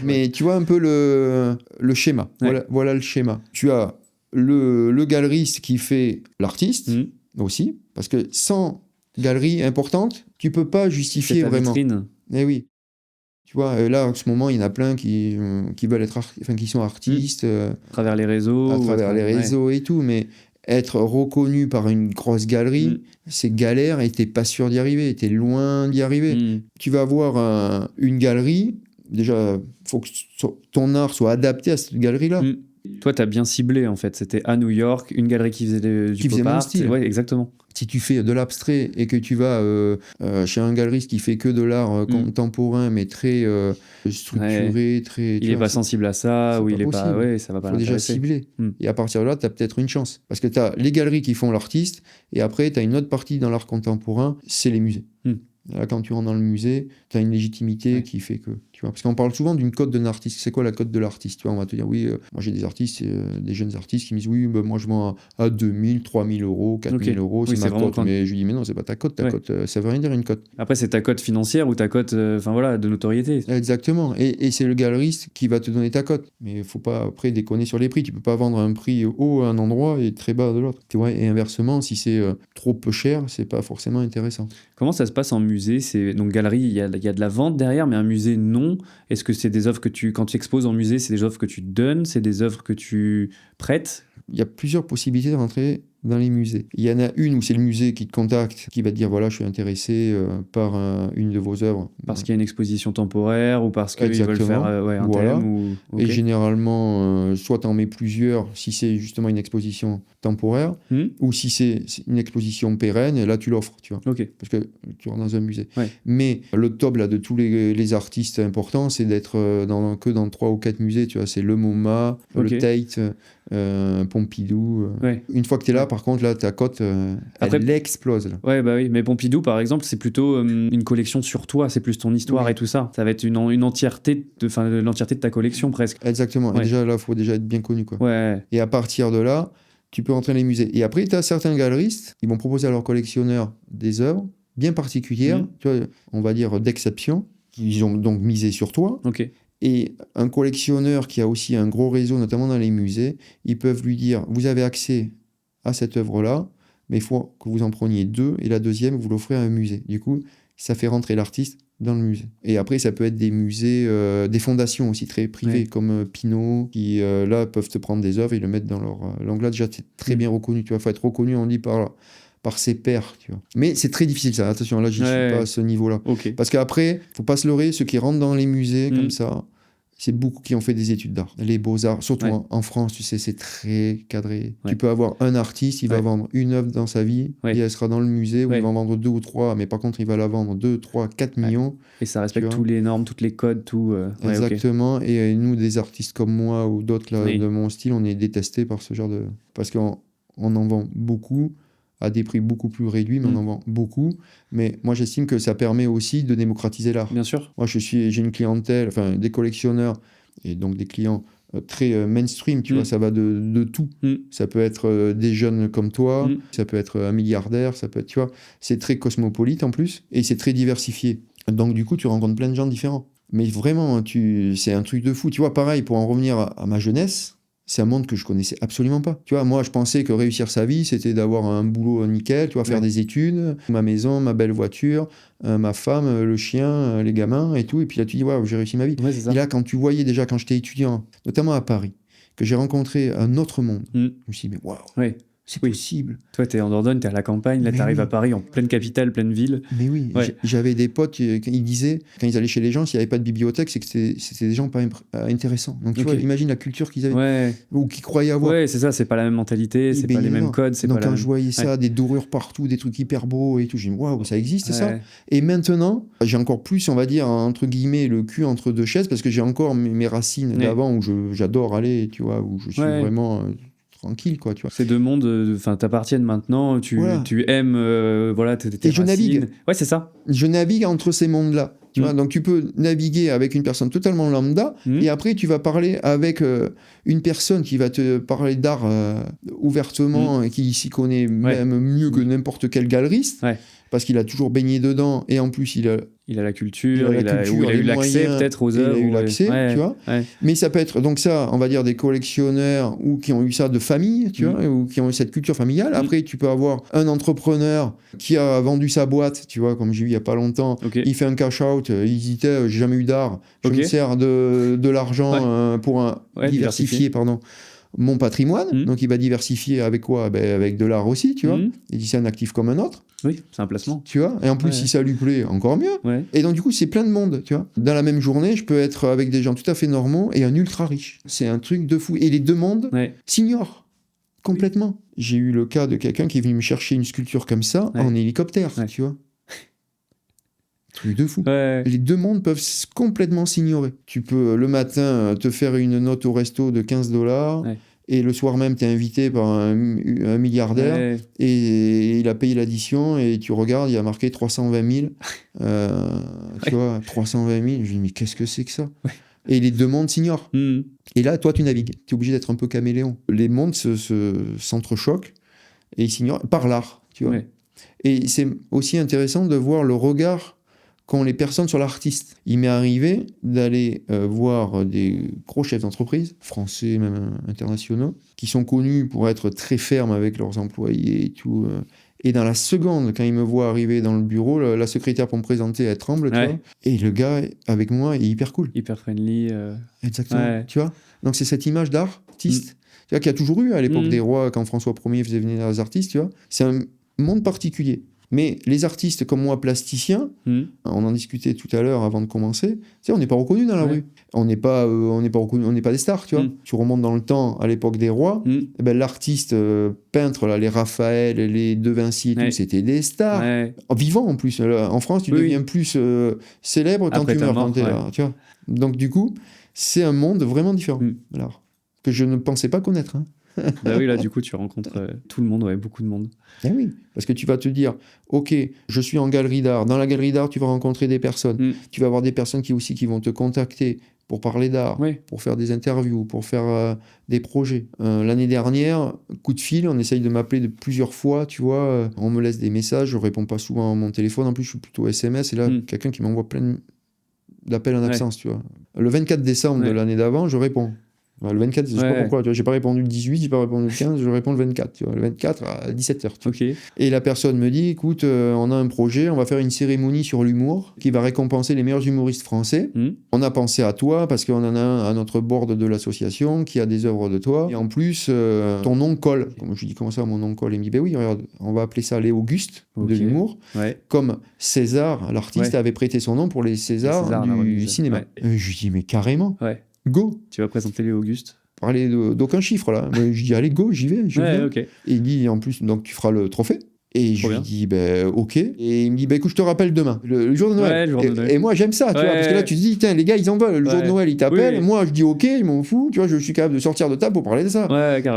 Mais tu vois un peu le schéma. Voilà le schéma. Tu as le galeriste qui fait l'artiste aussi, parce que sans galerie importante, tu peux pas justifier vraiment. Vitrine. Eh oui. Tu vois, là, en ce moment, il y en a plein qui veulent être qui sont artistes. À travers les réseaux. À travers les réseaux et tout, mais être reconnu par une grosse galerie, c'est galère et t'es pas sûr d'y arriver, t'es loin d'y arriver. Tu vas avoir une galerie, déjà, faut que ton art soit adapté à cette galerie-là. Toi, tu as bien ciblé, en fait. C'était à New York, une galerie qui faisait du pop art. Ouais, exactement. Si tu fais de l'abstrait et que tu vas chez un galeriste qui fait que de l'art contemporain, mais très structuré, très... Il n'est pas sensible à ça, ou il est pas... Ouais, ça va pas l'intéresser. Il faut déjà cibler. Et à partir de là, tu as peut-être une chance. Parce que tu as les galeries qui font l'artiste, et après, tu as une autre partie dans l'art contemporain, c'est les musées. Là, quand tu rentres dans le musée, tu as une légitimité qui fait que... Tu vois, parce qu'on parle souvent d'une cote d'un artiste. C'est quoi la cote de l'artiste? Tu vois, on va te dire, oui, moi j'ai des artistes, des jeunes artistes qui me disent, oui, moi je vends à 2000, 3000 euros, 4000 euros, c'est ma cote. Mais je lui dis, mais non, c'est pas ta cote. Ta cote, ça veut rien dire une cote. Après, c'est ta cote financière ou ta cote de notoriété. Exactement. Et c'est le galeriste qui va te donner ta cote. Mais il faut pas après déconner sur les prix. Tu peux pas vendre un prix haut à un endroit et très bas de l'autre. Tu vois, et inversement, si c'est trop peu cher, c'est pas forcément intéressant. Comment ça se passe en musée? Donc galerie, il y a de la vente derrière, mais un musée, non. Est-ce que c'est des œuvres que quand tu exposes en musée, c'est des œuvres que tu donnes, c'est des œuvres que tu prête. Il y a plusieurs possibilités de rentrer dans les musées. Il y en a une où c'est le musée qui te contacte, qui va te dire voilà, je suis intéressé par une de vos œuvres. Parce qu'il y a une exposition temporaire ou parce qu'ils veulent faire un Voilà. thème ou... Et généralement, soit tu en mets plusieurs si c'est justement une exposition temporaire, ou si c'est une exposition pérenne, là tu l'offres, tu vois. Parce que tu rentres dans un musée. Ouais. Mais le top là, de tous les artistes importants, c'est d'être que dans 3 ou 4 musées, tu vois. C'est le MoMA, le Tate, Pompidou. Une fois que tu es là, par contre, là, ta cote, elle explose. Là. Ouais, bah oui. Mais Pompidou, par exemple, c'est plutôt une collection sur toi, c'est plus ton histoire et tout ça. Ça va être une entièreté, l'entièreté de ta collection presque. Exactement. Et déjà, là, il faut déjà être bien connu, quoi. Ouais. Et à partir de là, tu peux entrer dans les musées. Et après, tu as certains galeristes, ils vont proposer à leurs collectionneurs des œuvres bien particulières, tu vois, on va dire d'exception, qui ont donc misé sur toi. Et un collectionneur qui a aussi un gros réseau, notamment dans les musées, ils peuvent lui dire, vous avez accès à cette œuvre-là, mais il faut que vous en preniez 2, et la deuxième, vous l'offrez à un musée. Du coup, ça fait rentrer l'artiste dans le musée. Et après, ça peut être des musées, des fondations aussi très privées, comme Pinault, qui là peuvent te prendre des œuvres et le mettre dans leur langue. Là, déjà, c'est très bien reconnu. Tu vois, faut être reconnu, on dit, par ses pairs, tu vois. Mais c'est très difficile, ça. Attention, là, j'y suis pas à ce niveau-là. Parce qu'après, faut pas se leurrer, ceux qui rentrent dans les musées comme ça, c'est beaucoup qui ont fait des études d'art. Les beaux-arts, surtout en France, tu sais, c'est très cadré. Tu peux avoir un artiste, il va vendre une œuvre dans sa vie, et elle sera dans le musée, où il va en vendre 2 ou 3, mais par contre, il va la vendre 2, 3, 4 millions. Et ça respecte tous les normes, toutes les codes, tout. Exactement. Et nous, des artistes comme moi ou d'autres là, de mon style, on est détestés par ce genre de... Parce qu'on en vend beaucoup, à des prix beaucoup plus réduits, mais on en vend beaucoup. Mais moi, j'estime que ça permet aussi de démocratiser l'art. Bien sûr. Moi, j'ai une clientèle, enfin, des collectionneurs, et donc des clients très mainstream, tu vois, ça va de tout. Ça peut être des jeunes comme toi, ça peut être un milliardaire, ça peut être, tu vois, c'est très cosmopolite en plus, et c'est très diversifié. Donc, du coup, tu rencontres plein de gens différents. Mais vraiment, c'est un truc de fou. Tu vois, pareil, pour en revenir à ma jeunesse, c'est un monde que je connaissais absolument pas. Tu vois, moi, je pensais que réussir sa vie, c'était d'avoir un boulot nickel, tu vois, faire des études, ma maison, ma belle voiture, ma femme, le chien, les gamins et tout. Et puis là, tu dis, waouh, j'ai réussi ma vie. Et là, quand tu voyais déjà, quand j'étais étudiant, notamment à Paris, que j'ai rencontré un autre monde, je me suis dit, mais waouh, c'est possible. Toi, t'es en Dordogne, t'es à la campagne, là, t'arrives à Paris, en pleine capitale, pleine ville. Mais oui, j'avais des potes qui ils disaient, quand ils allaient chez les gens, s'il n'y avait pas de bibliothèque, c'est que c'était des gens pas intéressants. Donc tu vois, imagine la culture qu'ils avaient, ou qu'ils croyaient avoir. Ouais, c'est ça, c'est pas la même mentalité, c'est pas les mêmes codes. Donc quand je voyais ça, des dorures partout, des trucs hyper beaux et tout, j'ai dit, waouh, ça existe ça. Et maintenant, j'ai encore plus, on va dire, entre guillemets, le cul entre deux chaises, parce que j'ai encore mes racines d'avant, où j'adore aller, tu vois, où je suis vraiment... tranquille, quoi, tu vois. Ces deux mondes t'appartiennent maintenant, tu aimes tes et je racines. navigue. Ouais, c'est ça. Je navigue entre ces mondes-là. Tu vois, donc tu peux naviguer avec une personne totalement lambda, et après tu vas parler avec une personne qui va te parler d'art ouvertement, et qui s'y connaît même mieux que n'importe quel galeriste, parce qu'il a toujours baigné dedans, et en plus il a la culture, il a eu l'accès peut-être aux œuvres. Il a eu l'accès, tu vois. Mais ça peut être, donc ça, on va dire des collectionneurs ou qui ont eu ça de famille, tu vois, ou qui ont eu cette culture familiale. Après, tu peux avoir un entrepreneur qui a vendu sa boîte, tu vois, comme j'ai vu il n'y a pas longtemps. Il fait un cash-out, il dit, j'ai jamais eu d'art, je me sers de l'argent pour diversifier, mon patrimoine. Donc il va diversifier avec quoi? Avec de l'art aussi, tu vois. Il dit c'est un actif comme un autre. Oui, c'est un placement. Tu vois. Et en plus, si ça lui plaît, encore mieux. Et donc du coup, c'est plein de monde, tu vois. Dans la même journée, je peux être avec des gens tout à fait normaux et un ultra riche. C'est un truc de fou. Et les deux mondes s'ignorent complètement. J'ai eu le cas de quelqu'un qui est venu me chercher une sculpture comme ça en hélicoptère, tu vois. Truc de fou. Les deux mondes peuvent complètement s'ignorer. Tu peux le matin te faire une note au resto de $15 et le soir même t'es invité par un milliardaire et il a payé l'addition et tu regardes, il y a marqué 320 000. Tu vois, 320 000. Je dis mais qu'est-ce que c'est que ça? Et les deux mondes s'ignorent. Et là, toi, tu navigues. Tu es obligé d'être un peu caméléon. Les mondes s'entrechoquent et ils s'ignorent par l'art. Tu vois. Et c'est aussi intéressant de voir le regard qu'ont les personnes sur l'artiste. Il m'est arrivé d'aller voir des gros chefs d'entreprise, français, même internationaux, qui sont connus pour être très fermes avec leurs employés et tout, Et dans la seconde, quand il me voit arriver dans le bureau, la secrétaire pour me présenter, elle tremble, tu Ouais. vois. Et le gars, avec moi, est hyper cool. Hyper friendly. Exactement, Ouais. tu vois. Donc c'est cette image d'artiste, tu vois, qu'il y a toujours eu à l'époque des rois, quand François Ier faisait venir les artistes, tu vois. C'est un monde particulier. Mais les artistes comme moi, plasticiens, on en discutait tout à l'heure avant de commencer, tu sais, on n'est pas reconnus dans la rue. On n'est pas reconnus, on n'est pas des stars, tu vois. Tu remontes dans le temps, à l'époque des rois, eh ben, l'artiste peintre, là, les Raphaël, les De Vinci et tout, c'était des stars. Vivants en plus. Là, en France, tu deviens plus célèbre quand après tu meurs, mort, quand t'es là, tu vois. Donc du coup, c'est un monde vraiment différent. Alors, que je ne pensais pas connaître. Hein. Bah oui, là, du coup, tu rencontres tout le monde, beaucoup de monde. Eh oui, parce que tu vas te dire, ok, je suis en galerie d'art. Dans la galerie d'art, tu vas rencontrer des personnes. Tu vas avoir des personnes qui vont te contacter pour parler d'art, pour faire des interviews, pour faire des projets. L'année dernière, coup de fil, on essaye de m'appeler de plusieurs fois, tu vois. On me laisse des messages, je réponds pas souvent à mon téléphone. En plus, je suis plutôt SMS. Et là, quelqu'un qui m'envoie plein d'appels en absence, tu vois. Le 24 décembre de l'année d'avant, je réponds. Le 24, je sais pas pourquoi, tu vois, j'ai pas répondu le 18, j'ai pas répondu le 15, je réponds le 24, tu vois, le 24 à 17h. Et la personne me dit, écoute, on a un projet, on va faire une cérémonie sur l'humour qui va récompenser les meilleurs humoristes français. On a pensé à toi parce qu'on en a un à notre board de l'association qui a des œuvres de toi. Et en plus, ton nom colle. Je lui dis, comment ça, mon nom colle? Il me dit, ben oui, regarde, on va appeler ça les Augustes de l'humour. Comme César, l'artiste, avait prêté son nom pour les Césars du cinéma. Je lui dis, mais carrément. Go. Tu vas présenter les Auguste. Parler d'aucun chiffre là. Mais je dis allez go, j'y vais. Okay. Et il dit en plus donc tu feras le trophée. Et je lui dis ben ok. Et il me dit ben écoute je te rappelle demain, le jour de Noël. Le jour de Noël. Et moi j'aime ça, tu vois, parce que là tu te dis tiens les gars ils en veulent. Le jour de Noël ils t'appellent. Moi je dis ok, je m'en fous. Tu vois je suis capable de sortir de table pour parler de ça.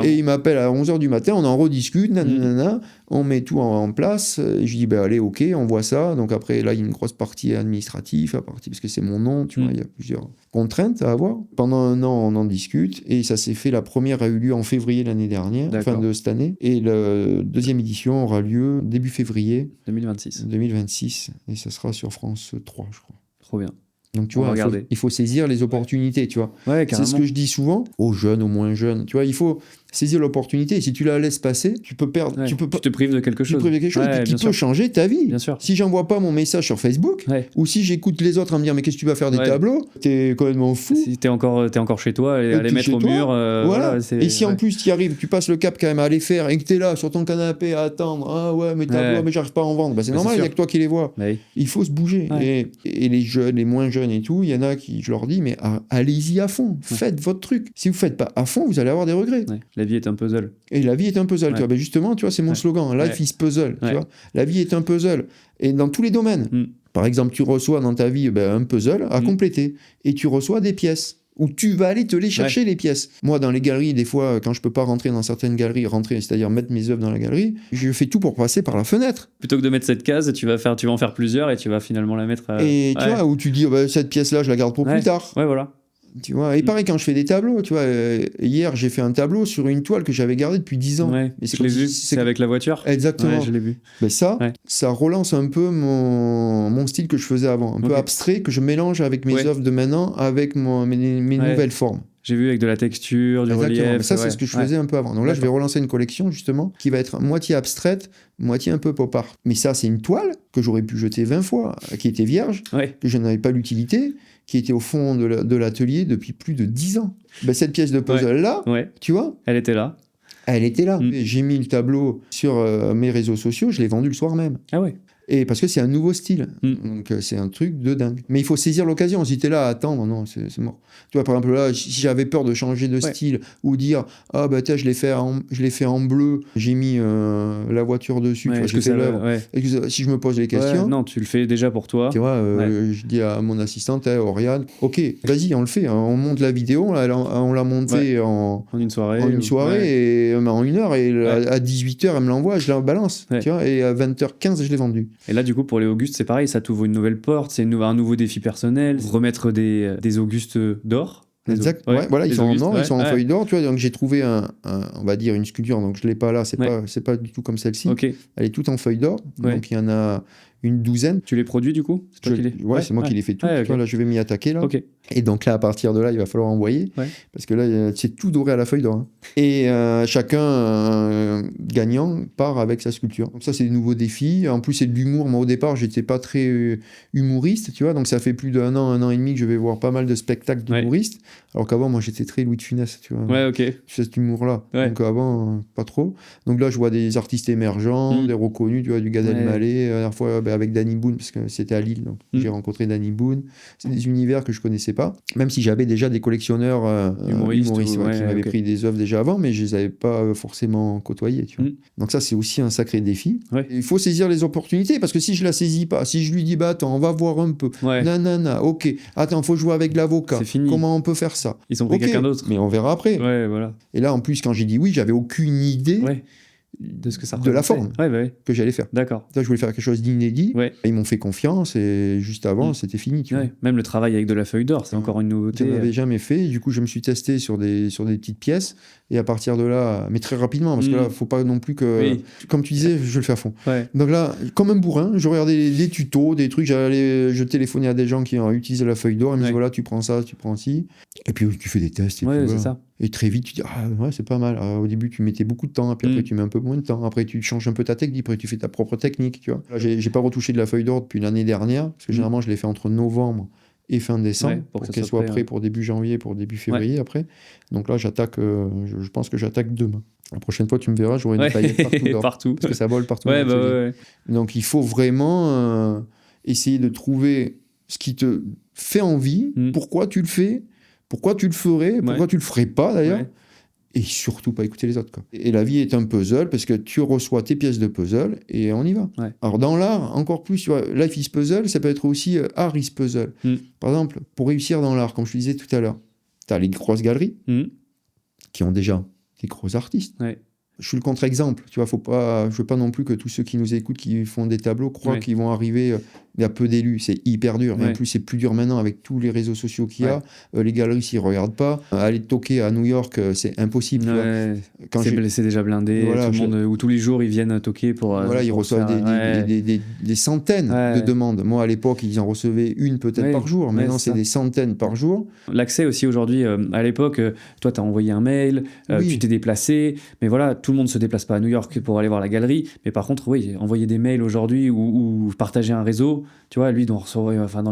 Et il m'appelle à 11h du matin, on en rediscute, nanana, on met tout en place. Et je dis ben allez ok, on voit ça. Donc après là il y a une grosse partie administrative, parce que c'est mon nom, tu vois, il y a plusieurs contraintes à avoir. Pendant un an on en discute et ça s'est fait. La première a eu lieu en février l'année dernière, fin de cette année, et la deuxième édition aura lieu début février 2026 et ça sera sur France 3 je crois. Trop bien. Donc tu vois, il faut saisir les opportunités, tu vois. C'est ce que je dis souvent aux jeunes, aux moins jeunes, tu vois, il faut saisir l'opportunité et si tu la laisses passer, tu peux perdre, tu te prives de quelque chose. Qui peut changer ta vie. Bien sûr. Si j'envoie pas mon message sur Facebook ou si j'écoute les autres à me dire mais qu'est-ce que tu vas faire des tableaux, t'es complètement fou. Si t'es encore chez toi, à les mettre au mur. Voilà. Et si en plus tu y arrives, tu passes le cap quand même à les faire et que t'es là sur ton canapé à attendre, ah ouais mes tableaux, mais j'arrive pas à en vendre, c'est normal, il y a que toi qui les vois. Il faut se bouger. Et les jeunes, les moins jeunes et tout, il y en a qui, je leur dis, mais allez-y à fond, faites votre truc. Si vous faites pas à fond, vous allez avoir des regrets. La vie est un puzzle. Et la vie est un puzzle, tu vois. Justement, tu vois, c'est mon slogan, Life is puzzle, tu vois. La vie est un puzzle. Et dans tous les domaines. Par exemple, tu reçois dans ta vie un puzzle à compléter. Et tu reçois des pièces. Où tu vas aller te les chercher, les pièces. Moi, dans les galeries, des fois, quand je peux pas rentrer dans certaines galeries, c'est-à-dire mettre mes œuvres dans la galerie, je fais tout pour passer par la fenêtre. Plutôt que de mettre cette case, tu vas en faire plusieurs et tu vas finalement la mettre... Et tu vois, où tu dis, cette pièce-là, je la garde pour plus tard. Ouais, voilà. Tu vois, et pareil quand je fais des tableaux, tu vois, hier j'ai fait un tableau sur une toile que j'avais gardée depuis 10 ans. Mais je l'ai vu, c'est avec la voiture. Exactement. Je l'ai vu. Mais ça relance un peu mon style que je faisais avant, un peu abstrait, que je mélange avec mes œuvres de maintenant, avec mes nouvelles formes. J'ai vu avec de la texture, du relief. Mais ça, c'est ce que je faisais un peu avant. Donc là, je vais relancer une collection, justement, qui va être moitié abstraite, moitié un peu pop art. Mais ça, c'est une toile que j'aurais pu jeter 20 fois, qui était vierge, que je n'avais pas l'utilité, qui était au fond de l'atelier depuis plus de 10 ans. Cette pièce de puzzle-là, tu vois, elle était là. Elle était là. J'ai mis le tableau sur mes réseaux sociaux, je l'ai vendu le soir même. Ah ouais. Et parce que c'est un nouveau style. Donc c'est un truc de dingue. Mais il faut saisir l'occasion. Si t'es là à attendre, non, c'est mort. Tu vois, par exemple, là, si j'avais peur de changer de style ou dire, ah bah tiens, je l'ai fait en bleu, j'ai mis la voiture dessus, tu vois, j'ai fait l'œuvre. Et si je me pose les questions. Non, tu le fais déjà pour toi. Tu vois, je dis à mon assistante, Oriane, ok, vas-y, on le fait. Hein, on monte la vidéo, on l'a montée en une soirée. Et en 1 heure. Et à 18h, elle me l'envoie, je la balance. Tu vois, et à 20h15, je l'ai vendue. Et là, du coup, pour les Augustes, c'est pareil, ça t'ouvre une nouvelle porte, c'est un nouveau défi personnel, remettre des Augustes d'or. Exact. Voilà, ils sont en or, ils sont en feuille d'or, tu vois. Donc j'ai trouvé on va dire une sculpture. Donc je l'ai pas là, c'est pas du tout comme celle-ci. Elle est toute en feuille d'or. Donc il y en a une douzaine. Tu les produis du coup? C'est toi qui les... Ouais, c'est moi qui les fais tout. Ouais, Tu ok. vois, là, je vais m'y attaquer. Là. Ok. Et donc là, à partir de là, il va falloir envoyer. Ouais. Parce que là, c'est tout doré à la feuille d'or. Hein. Et chacun gagnant part avec sa sculpture. Donc ça, c'est des nouveaux défis. En plus, c'est de l'humour. Moi, au départ, j'étais pas très humoriste, tu vois. Donc ça fait plus d'un an et demi que je vais voir pas mal de spectacles d'humoristes. Alors qu'avant, moi, j'étais très Louis de Funès, tu vois. Ouais, ok. Je fais cet humour-là. Ouais. Donc avant, pas trop. Donc là, je vois des artistes émergents, des reconnus, tu vois, du Gad Elmaleh. La dernière fois, avec Danny Boone, parce que c'était à Lille. Donc j'ai rencontré Danny Boone. C'est des univers que je connaissais pas. Même si j'avais déjà des collectionneurs humoristes qui m'avaient pris des œuvres déjà avant, mais je les avais pas forcément côtoyés, tu vois. Donc ça, c'est aussi un sacré défi. Ouais. Il faut saisir les opportunités, parce que si je la saisis pas, si je lui dis, bah attends, on va voir un peu. Nanana, ok. Attends, faut jouer avec l'avocat. C'est fini. Comment on peut faire ça? Ils ont pris quelqu'un d'autre. Mais on verra après. Ouais, voilà. Et là, en plus, quand j'ai dit oui, j'avais aucune idée de ce que ça de la forme que j'allais faire. D'accord. Ça, je voulais faire quelque chose d'inédit. Ouais. Ils m'ont fait confiance et juste avant, c'était fini. Tu vois. Même le travail avec de la feuille d'or, c'est encore une nouveauté. Je n'avais jamais fait. Du coup, je me suis testé sur des petites pièces. Et à partir de là, mais très rapidement, parce que là, il ne faut pas non plus que... Comme tu disais, je le fais à fond. Ouais. Donc là, comme un bourrin, je regardais des tutos, des trucs. Je téléphonais à des gens qui ont utilisé la feuille d'or. Ils me disaient, voilà, tu prends ça, tu prends ci. Et puis, tu fais des tests. Et puis, c'est ça. Et très vite, tu dis, ah ouais, c'est pas mal. Alors, au début, tu mettais beaucoup de temps, puis après, tu mets un peu moins de temps. Après, tu changes un peu ta technique, après, tu fais ta propre technique, tu vois. Là, j'ai pas retouché de la feuille d'or depuis l'année dernière, parce que généralement, je l'ai fait entre novembre et fin décembre, pour qu'elle soit prête pour début janvier, pour début février après. Donc là, j'attaque, je pense que j'attaque demain. La prochaine fois, tu me verras, j'aurai des paillettes partout d'or. Partout. Parce que ça vole partout. Ouais. Donc, il faut vraiment essayer de trouver ce qui te fait envie, pourquoi tu le fais, pourquoi tu le ferais, pourquoi tu le ferais pas d'ailleurs, et surtout pas écouter les autres. Quoi. Et la vie est un puzzle parce que tu reçois tes pièces de puzzle et on y va. Ouais. Alors dans l'art, encore plus, tu vois, Life is Puzzle, ça peut être aussi Art is Puzzle. Par exemple, pour réussir dans l'art, comme je te disais tout à l'heure, tu as les grosses galeries qui ont déjà des gros artistes. Ouais. Je suis le contre-exemple, tu vois, je veux pas non plus que tous ceux qui nous écoutent, qui font des tableaux, croient qu'ils vont arriver, il y a peu d'élus, c'est hyper dur, et en plus c'est plus dur maintenant avec tous les réseaux sociaux qu'il y a, les galeries s'ils regardent pas, aller toquer à New York, c'est impossible, tu vois. C'est déjà blindé, tout le monde, où tous les jours ils viennent toquer pour... ils reçoivent des centaines de demandes. Moi à l'époque, ils en recevaient une peut-être par jour, maintenant c'est des centaines par jour. L'accès aussi aujourd'hui, à l'époque, toi tu as envoyé un mail, tu t'es déplacé, mais voilà, tout le monde se déplace pas à New York pour aller voir la galerie, mais par contre, envoyer des mails aujourd'hui ou partager un réseau, tu vois, lui, dans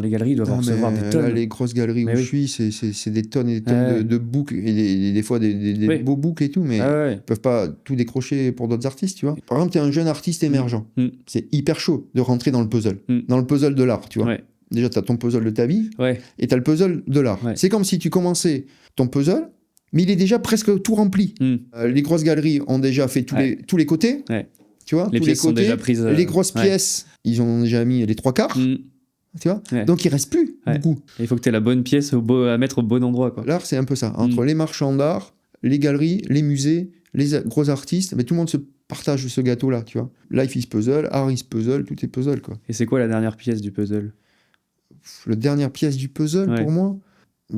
les galeries, il doit recevoir des tonnes. Là, les grosses galeries où je suis, c'est des tonnes et des tonnes de books, et des fois des beaux books et tout, mais ils peuvent pas tout décrocher pour d'autres artistes, tu vois. Par exemple, tu es un jeune artiste émergent. C'est hyper chaud de rentrer dans le puzzle, dans le puzzle de l'art, tu vois. Déjà, tu as ton puzzle de ta vie et tu as le puzzle de l'art. C'est comme si tu commençais ton puzzle, mais il est déjà presque tout rempli. Les grosses galeries ont déjà fait tous les côtés. Tu vois, les pièces sont déjà prises. Les grosses pièces, ils ont déjà mis les 3/4. Tu vois, donc il reste plus beaucoup. Il faut que tu aies la bonne pièce à mettre au bon endroit. Quoi. L'art, c'est un peu ça. Entre les marchands d'art, les galeries, les musées, les gros artistes, mais tout le monde se partage ce gâteau-là. Tu vois, Life is puzzle, Art is puzzle, tout est puzzle. Quoi. Et c'est quoi la dernière pièce du puzzle ? La dernière pièce du puzzle, pour moi,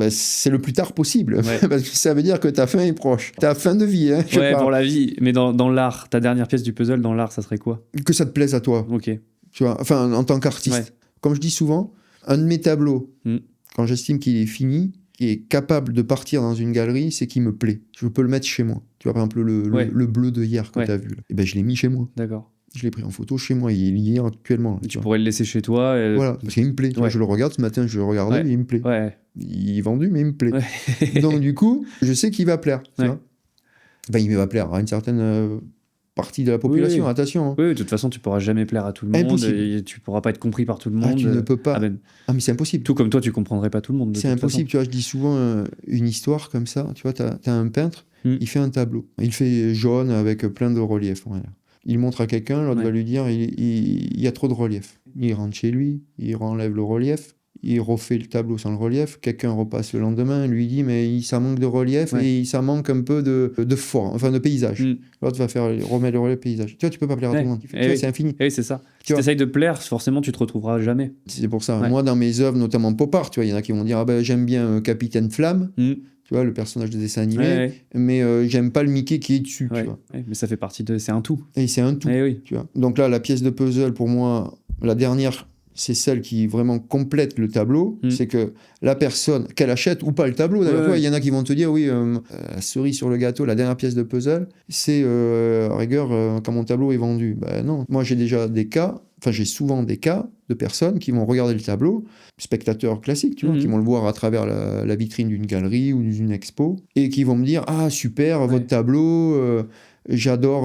c'est le plus tard possible, parce que ça veut dire que ta fin est proche. Ta fin de vie, hein, pour la vie. Mais dans l'art, ta dernière pièce du puzzle, dans l'art, ça serait quoi ? Que ça te plaise à toi. Ok. Tu vois, enfin, en tant qu'artiste. Comme je dis souvent, un de mes tableaux, quand j'estime qu'il est fini, qui est capable de partir dans une galerie, c'est qu'il me plaît. Je peux le mettre chez moi. Tu vois, par exemple, le bleu de hier que tu as vu. Là. Et ben, je l'ai mis chez moi. D'accord. Je l'ai pris en photo chez moi, il y est actuellement. Là, tu pourrais le laisser chez toi. Voilà, parce qu'il me plaît. Tu vois, je le regarde, ce matin, je le regardais, et il me plaît. Il est vendu, mais il me plaît. Donc, du coup, je sais qu'il va plaire. Tu vois, il va plaire à une certaine partie de la population, attention. Hein. Oui, de toute façon, tu pourras jamais plaire à tout le monde. Et tu pourras pas être compris par tout le monde. Tu ne peux pas. Mais c'est impossible. Tout comme toi, tu comprendrais pas tout le monde. C'est impossible. Tu vois, je dis souvent une histoire comme ça. Tu vois, t'as un peintre, il fait un tableau. Il fait jaune avec plein de reliefs. Voilà. Il montre à quelqu'un, l'autre va lui dire il y a trop de relief. Il rentre chez lui, il enlève le relief, il refait le tableau sans le relief. Quelqu'un repasse le lendemain, lui dit mais ça manque de relief et ça manque un peu de forme, enfin de paysage. L'autre va remettre le relief paysage. Tu vois, tu peux pas plaire à tout le monde. Tu vois, c'est infini. Oui, c'est ça. Si tu essayes de plaire, forcément tu te retrouveras jamais. C'est pour ça. Moi, dans mes œuvres, notamment pop art, tu vois, il y en a qui vont dire j'aime bien Capitaine Flamme. tu vois, le personnage de dessin animé, Ouais. mais j'aime pas le Mickey qui est dessus, Ouais. tu vois. Ouais, mais ça fait partie de... C'est un tout. Et c'est un tout, Oui. tu vois. Donc là, la pièce de puzzle, pour moi, la dernière, c'est celle qui vraiment complète le tableau. C'est que la personne, qu'elle achète ou pas le tableau, d'ailleurs, tu vois, il y en a qui vont te dire, oui, la cerise sur le gâteau, la dernière pièce de puzzle, c'est à rigueur quand mon tableau est vendu. Ben non, moi j'ai souvent des cas de personnes qui vont regarder le tableau, spectateurs classiques, tu vois, qui vont le voir à travers la vitrine d'une galerie ou d'une expo, et qui vont me dire, ah super, votre tableau, j'adore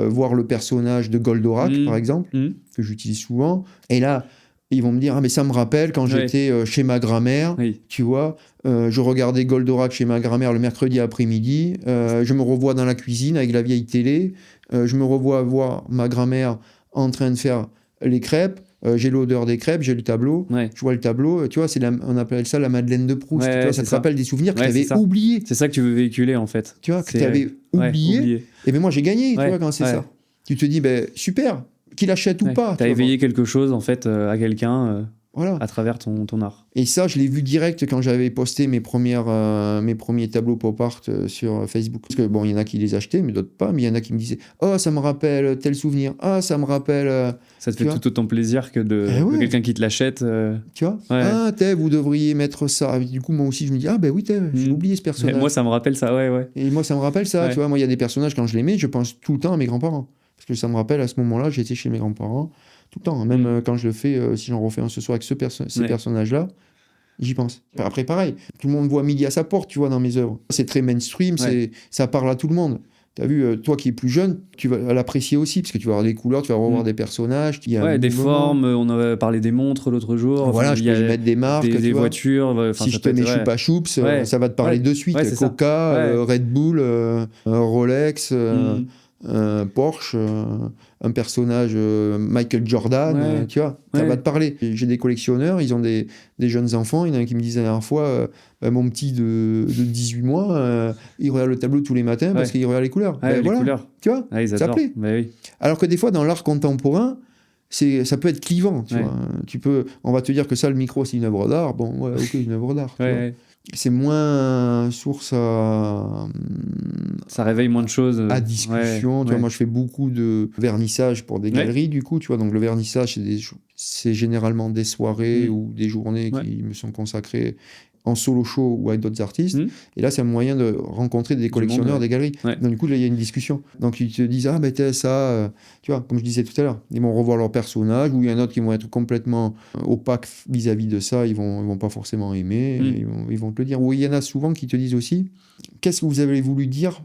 voir le personnage de Goldorak, par exemple, que j'utilise souvent, et là, ils vont me dire, ah mais ça me rappelle quand j'étais chez ma grand-mère, tu vois, je regardais Goldorak chez ma grand-mère le mercredi après-midi, je me revois dans la cuisine avec la vieille télé, je me revois voir ma grand-mère en train de faire les crêpes, j'ai l'odeur des crêpes, j'ai le tableau, je vois le tableau, tu vois, on appelle ça la Madeleine de Proust, tu vois, ça te rappelle des souvenirs que tu avais oubliés. C'est ça que tu veux véhiculer en fait. Tu vois, que tu avais oublié. Et bien moi j'ai gagné, tu vois, quand c'est ça. Tu te dis, ben super, qu'il achète ou pas. Tu as éveillé quelque chose en fait à quelqu'un voilà. à travers ton art. Et ça, je l'ai vu direct quand j'avais posté mes premiers tableaux pop art sur Facebook. Parce que bon, il y en a qui les achetaient, mais d'autres pas. Mais il y en a qui me disaient, oh, ça me rappelle tel souvenir. Ah, ça me rappelle. Ça te fait tout autant plaisir que de quelqu'un qui te l'achète. Tu vois. Ah, vous devriez mettre ça. Et du coup, moi aussi, je me dis, ah, ben oui, j'ai oublié ce personnage. Et moi, ça me rappelle ça, ouais. Et moi, ça me rappelle ça. Tu vois, moi, il y a des personnages, quand je les mets, je pense tout le temps à mes grands-parents. Parce que ça me rappelle, à ce moment-là, j'étais chez mes grands-parents. Tout le temps, même quand je le fais, si j'en refais un ce soir avec ces personnages-là, j'y pense. Après, pareil, tout le monde voit midi à sa porte, tu vois, dans mes œuvres. C'est très mainstream, ça parle à tout le monde. T'as vu, toi qui es plus jeune, tu vas l'apprécier aussi, parce que tu vas avoir des couleurs, tu vas revoir des personnages. Des formes, on avait parlé des montres l'autre jour. Voilà, je peux y mettre des marques. Des voitures. Si je te mets Choupa Choups, ça va te parler de suite. Coca, Red Bull, Rolex... Porsche, un personnage Michael Jordan, tu vois, ça va te parler. J'ai des collectionneurs, ils ont des jeunes enfants, il y en a qui me disent la dernière fois, mon petit de 18 mois, il regarde le tableau tous les matins parce qu'il regarde les couleurs. Les couleurs. Tu vois, ça plaît. Alors que des fois, dans l'art contemporain, ça peut être clivant, tu vois. On va te dire que ça, le micro, c'est une œuvre d'art. Bon, ok, une œuvre d'art. C'est moins source à... Ça réveille moins de choses. À discussion. Tu vois, moi, je fais beaucoup de vernissage pour des galeries, du coup. Tu vois, donc le vernissage, c'est généralement des soirées ou des journées qui me sont consacrées en solo show ou avec d'autres artistes. Et là, c'est un moyen de rencontrer des collectionneurs, des galeries. Donc, du coup, là, il y a une discussion. Donc, ils te disent, ah, ben, ça, tu vois, comme je disais tout à l'heure, ils vont revoir leur personnage, ou il y en a d'autres qui vont être complètement opaques vis-à-vis de ça, ils vont pas forcément aimer, ils vont te le dire. Ou il y en a souvent qui te disent aussi, qu'est-ce que vous avez voulu dire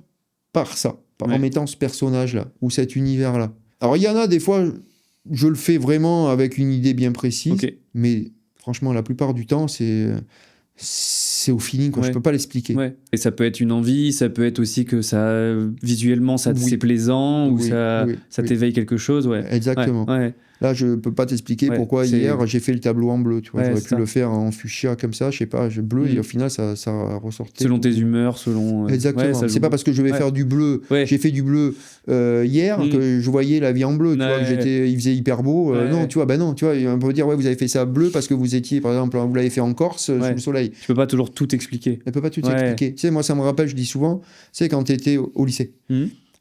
par ça, en mettant ce personnage-là, ou cet univers-là. Alors, il y en a des fois, je le fais vraiment avec une idée bien précise, mais franchement, la plupart du temps, c'est au feeling, quoi. Je peux pas l'expliquer. Et ça peut être une envie, ça peut être aussi que ça, visuellement, c'est plaisant, ou ça t'éveille quelque chose. Exactement. Là, je peux pas t'expliquer pourquoi hier j'ai fait le tableau en bleu. Tu vois, j'aurais pu le faire en fuchsia comme ça, je sais pas, bleu, et au final ça ressortait. Selon tes humeurs, selon. Exactement. C'est pas parce que je vais faire du bleu. J'ai fait du bleu hier que je voyais la vie en bleu. Tu vois, il faisait hyper beau. Non, tu vois, non, tu vois, on peut dire vous avez fait ça bleu parce que vous étiez, par exemple, vous l'avez fait en Corse sous le soleil. Tu peux pas toujours tout expliquer. Elle peut pas tout expliquer. Tu sais, moi ça me rappelle, je dis souvent, c'est quand tu étais au lycée.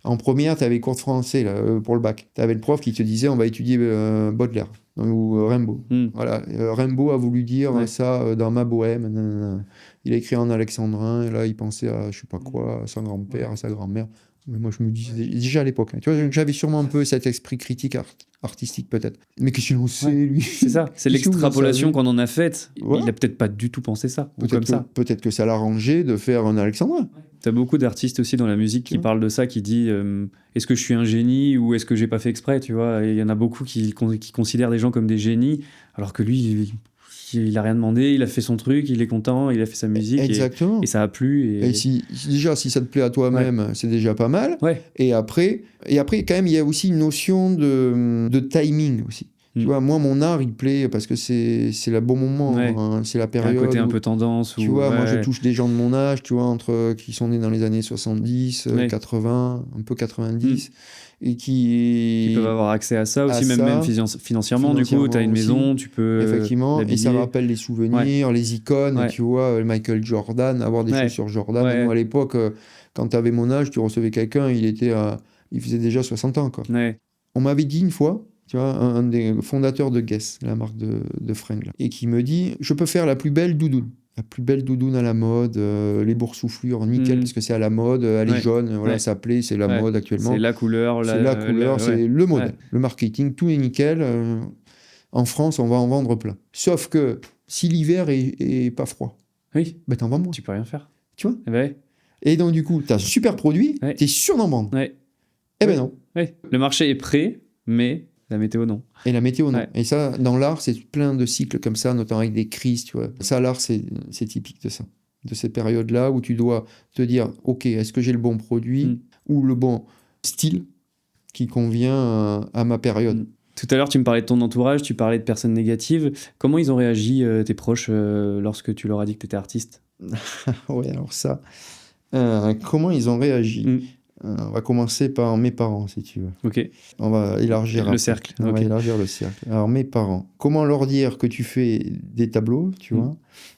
En première, tu avais cours de français là, pour le bac. Tu avais le prof qui te disait on va étudier Baudelaire ou Rimbaud. Voilà. Rimbaud a voulu dire ça dans ma bohème. Nanana. Il a écrit en alexandrin, et là il pensait à je sais pas quoi, à son grand-père, à sa grand-mère. Mais moi je me disais, déjà à l'époque, tu vois, j'avais sûrement un peu cet esprit critique artistique peut-être. Mais qu'est-ce qu'il en sait, lui ? C'est ça, c'est l'extrapolation qu'on en a faite. Il a peut-être pas du tout pensé ça. Peut-être que ça l'arrangeait de faire un alexandrin. T'as beaucoup d'artistes aussi dans la musique qui parlent de ça, qui disent est-ce que je suis un génie ou est-ce que j'ai pas fait exprès, tu vois. Et il y en a beaucoup qui considèrent des gens comme des génies, alors que lui, il a rien demandé, il a fait son truc, il est content, il a fait sa musique. Exactement. Et ça a plu. Et si ça te plaît à toi-même, c'est déjà pas mal. Et après, quand même, il y a aussi une notion de timing aussi. Tu vois, moi, mon art, il plaît parce que c'est le bon moment, Ouais. hein, c'est la Il y a période. un côté un où, peu tendance. tu vois, moi, je touche des gens de mon âge, tu vois, qui sont nés dans les années 70, Ouais. 80, un peu 90, et Qui peuvent qui. avoir accès à ça aussi, À même ça, financièrement. Du coup, tu as une aussi, maison, tu peux effectivement, et ça l'habiller. rappelle les souvenirs, les icônes, Ouais. tu vois, Michael Jordan, avoir des Ouais. choses sur Jordan. Ouais. Nous, à l'époque, quand tu avais mon âge, tu recevais quelqu'un, il faisait déjà 60 ans, quoi. Ouais. On m'avait dit une fois, tu vois, un des fondateurs de Guess, la marque de fringues, là, et qui me dit, je peux faire la plus belle doudoune. La plus belle doudoune à la mode, les boursouflures, nickel, parce que c'est à la mode, elle est Ouais. jaune, voilà, Ouais. ça plaît, c'est la Ouais. mode actuellement. C'est la couleur. C'est la couleur, c'est ouais. le modèle. Ouais. Le marketing, tout est nickel. En France, on va en vendre plein. Sauf que si l'hiver est pas froid, Oui. ben t'en vends moins. Tu peux rien faire. Tu vois. Ouais. Et donc, du coup, t'as un super produit, Ouais. t'es sûr d'en vendre. Ouais. Eh ben non. Ouais. Le marché est prêt, mais la météo, non. Et la météo, non. Ouais. Et ça, dans l'art, c'est plein de cycles comme ça, notamment avec des crises, tu vois. Ça, l'art, c'est typique de ça. De ces périodes-là où tu dois te dire, OK, est-ce que j'ai le bon produit ou le bon style qui convient à ma période. Tout à l'heure, tu me parlais de ton entourage, tu parlais de personnes négatives. Comment ils ont réagi, tes proches, lorsque tu leur as dit que tu étais artiste? Ouais, alors ça, comment ils ont réagi? On va commencer par mes parents, si tu veux. Ok. On va élargir le cercle. On va Ok. élargir le cercle. Alors, mes parents, comment leur dire que tu fais des tableaux, tu vois,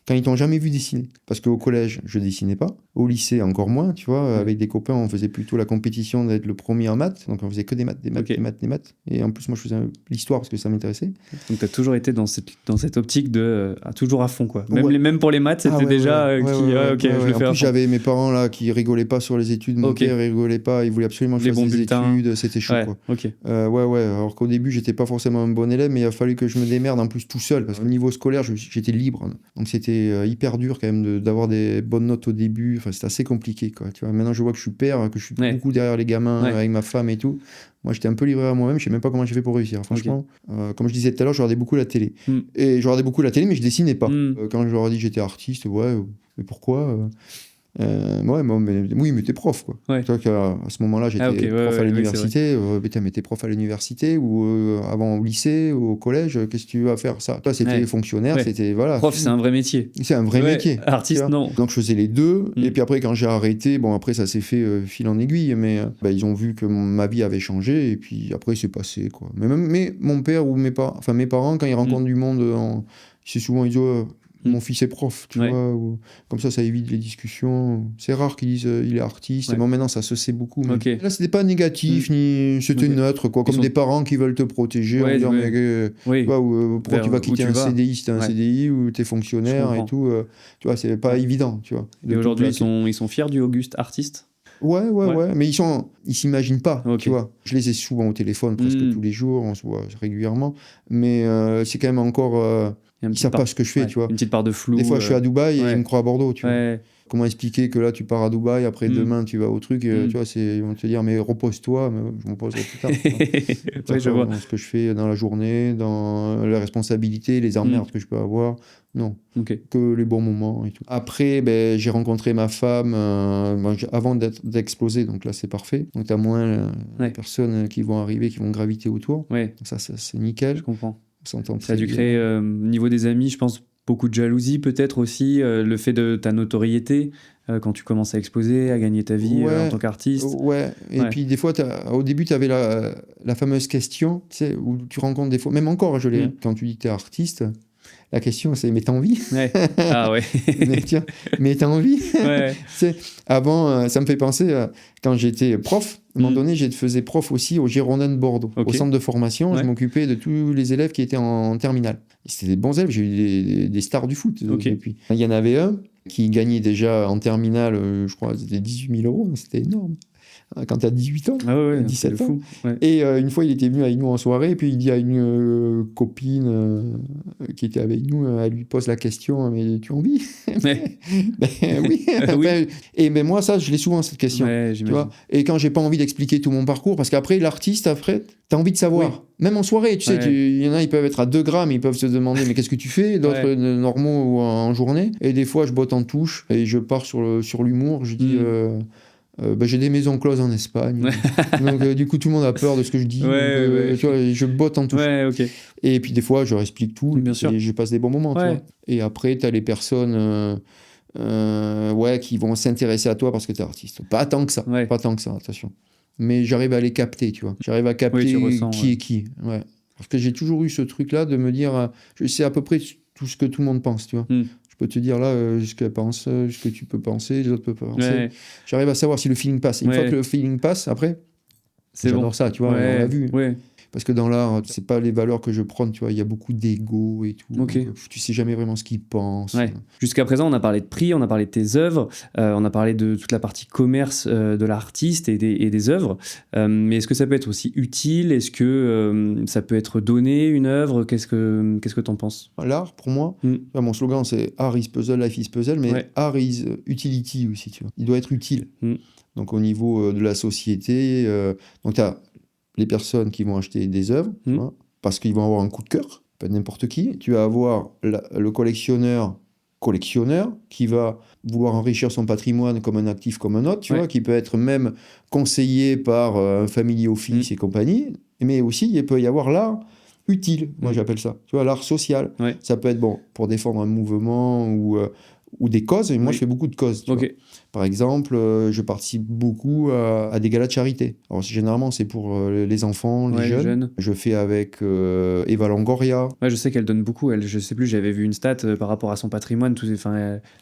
quand ils t'ont jamais vu dessiner? Parce qu'au collège, je dessinais pas. Au lycée, encore moins, tu vois. Avec des copains, on faisait plutôt la compétition d'être le premier en maths. Donc, on faisait que des maths, des maths, Ok. des maths, des maths. Et en plus, moi, je faisais l'histoire parce que ça m'intéressait. Donc, tu as toujours été dans cette optique de toujours à fond, quoi. Ouais. Même pour les maths, c'était Ah ouais, déjà ouais, ok, je le En fais à plus, fond. j'avais mes parents là qui rigolaient pas sur les études. Mon Ok. père rigolait pas. Il voulait absolument que je Les fasse bons des bulletins. études. C'était chaud, Ouais, quoi. ok. Ouais. Alors qu'au début, j'étais pas forcément un bon élève, mais il a fallu que je me démerde en plus tout seul. Parce qu'au niveau scolaire, j'étais libre. Donc c'était hyper dur quand même d'avoir des bonnes notes au début. Enfin, c'était assez compliqué, quoi. Tu vois, maintenant, je vois que je suis père, que je suis beaucoup derrière les gamins, avec ma femme et tout. Moi, j'étais un peu livré à moi-même. Je sais même pas comment j'ai fait pour réussir. Franchement, comme je disais tout à l'heure, je regardais beaucoup la télé. Et je regardais beaucoup la télé, mais je dessinais pas. Quand je leur ai dit que j'étais artiste, mais pourquoi mais t'es prof, quoi. Ouais. Tu vois qu'à ce moment-là, j'étais prof à l'université. Mais t'es prof à l'université ou avant au lycée ou au collège, qu'est-ce que tu vas faire ça? Toi, c'était fonctionnaire, c'était voilà. Prof, c'est un vrai métier. C'est un vrai métier. Artiste, non. Donc je faisais les deux. Et puis après, quand j'ai arrêté, bon après ça s'est fait fil en aiguille, mais ils ont vu que ma vie avait changé et puis après c'est passé, quoi. Mais mon père ou mes parents, quand ils rencontrent du monde, c'est souvent ils disent mon fils est prof, tu vois, comme ça évite les discussions. C'est rare qu'ils disent il est artiste. Bon, maintenant ça se sait beaucoup. Mais là, c'était pas négatif, ni c'était neutre, quoi. Comme des parents qui veulent te protéger, en disant, pourquoi tu vas quitter un CDI, si t'es un CDI ou t'es fonctionnaire et tout. Tu vois, c'est pas évident, tu vois. Et aujourd'hui, ils sont fiers du Auguste artiste? Ouais. Mais ils s'imaginent pas, tu vois. Je les ai souvent au téléphone, presque tous les jours, on se voit régulièrement. Mais c'est quand même encore. Ils savent pas ce que je fais, tu vois. Une petite part de flou. Des fois, je suis à Dubaï et ils me croient à Bordeaux, tu vois. Comment expliquer que là, tu pars à Dubaï, après demain, tu vas au truc, tu vois, ils vont te dire, mais repose-toi, mais je me reposerai plus tard. Je vois. Dans ce que je fais dans la journée, dans les responsabilités, les emmerdes que je peux avoir. Non, que les bons moments et tout. Après, j'ai rencontré ma femme avant d'exploser, donc là, c'est parfait. Donc, tu as moins de personnes qui vont arriver, qui vont graviter autour. Donc ça, c'est nickel. Je comprends. Ça a dû créer, au niveau des amis, je pense, beaucoup de jalousie, peut-être aussi, le fait de ta notoriété, quand tu commences à exposer, à gagner ta vie en tant qu'artiste. Et puis des fois, au début, tu avais la fameuse question, tu sais, où tu rencontres des fois, même encore, je l'ai, quand tu dis que tu es artiste, la question c'est, mais t'as envie? Ah ouais. mais t'as envie? Avant, ça me fait penser, quand j'étais prof, à un moment donné, je faisais prof aussi au Girondin de Bordeaux. Au centre de formation, je m'occupais de tous les élèves qui étaient en terminale. C'était des bons élèves, j'ai eu des stars du foot depuis. Il y en avait un qui gagnait déjà en terminale, je crois, c'était 18 000 €, c'était énorme. Quand tu as 18 ans, 17 ans. Et une fois, il était venu avec nous en soirée, et puis il dit à une copine qui était avec nous, elle lui pose la question, mais tu as envie? Oui. Et moi, ça, je l'ai souvent, cette question. Tu vois, et quand j'ai pas envie d'expliquer tout mon parcours, parce qu'après, l'artiste, après, tu as envie de savoir. Même en soirée, tu sais, il y en a, ils peuvent être à 2 grammes, ils peuvent se demander, mais qu'est-ce que tu fais? D'autres normaux ou en journée. Et des fois, je botte en touche, et je pars sur l'humour, je dis... J'ai des maisons closes en Espagne. Donc, du coup, tout le monde a peur de ce que je dis. Tu vois, je botte en touche. Ouais, ok. Et puis, des fois, je leur explique tout. Bien sûr. Et je passe des bons moments. Tu vois. Et après, tu as les personnes qui vont s'intéresser à toi parce que tu es artiste. Pas tant que ça. Pas tant que ça, attention. Mais j'arrive à les capter, tu vois. J'arrive à capter qui est qui. Ouais. Parce que j'ai toujours eu ce truc-là de me dire, je sais à peu près tout ce que tout le monde pense, tu vois. Je peux te dire là ce qu'elle pense, ce que tu peux penser, les autres peuvent penser. J'arrive à savoir si le feeling passe. Une fois que le feeling passe, après, j'adore ça, tu vois, on l'a vu. Parce que dans l'art, c'est pas les valeurs que je prône, tu vois, il y a beaucoup d'ego et tout. Donc, tu sais jamais vraiment ce qu'ils pensent. Jusqu'à présent, on a parlé de prix, on a parlé de tes œuvres, on a parlé de toute la partie commerce de l'artiste et des œuvres. Mais est-ce que ça peut être aussi utile ? Est-ce que ça peut être donné, une œuvre ? Qu'est-ce que t'en penses ? L'art, pour moi, mon slogan, c'est Art is puzzle, life is puzzle, mais art is utility aussi, tu vois. Il doit être utile. Donc, au niveau de la société, donc tu as les personnes qui vont acheter des œuvres, tu vois, parce qu'ils vont avoir un coup de cœur, pas n'importe qui. Tu vas avoir le collectionneur qui va vouloir enrichir son patrimoine comme un actif comme un autre, tu vois, qui peut être même conseillé par un family office et compagnie. Mais aussi, il peut y avoir l'art utile, moi j'appelle ça. Tu vois, l'art social. Ça peut être pour défendre un mouvement ou des causes. Et moi, je fais beaucoup de causes. Tu vois. Par exemple, je participe beaucoup à des galas de charité. Alors, généralement, c'est pour les enfants, les jeunes. Je fais avec Eva Longoria. Je sais qu'elle donne beaucoup. Je sais plus, j'avais vu une stat par rapport à son patrimoine.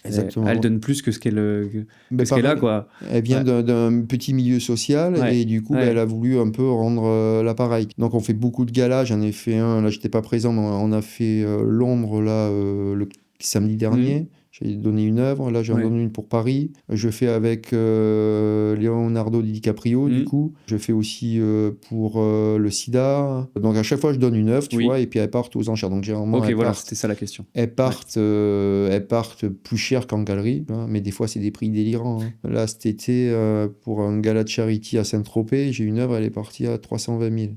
Elle donne plus que ce qu'elle a, quoi. Elle vient d'un petit milieu social et du coup, elle a voulu un peu rendre l'appareil. Donc, on fait beaucoup de galas. J'en ai fait un. Là, j'étais pas présent, mais on a fait Londres là, le samedi dernier. J'ai donné une œuvre, là j'en donne une pour Paris. Je fais avec Leonardo DiCaprio, du coup. Je fais aussi pour le SIDA. Donc à chaque fois, je donne une œuvre, tu vois, et puis elles partent aux enchères. Donc généralement, c'était ça la question. Elles partent plus cher qu'en galerie, hein, mais des fois, c'est des prix délirants. Hein. Là, cet été, pour un gala de charity à Saint-Tropez, j'ai une œuvre, elle est partie à 320 000.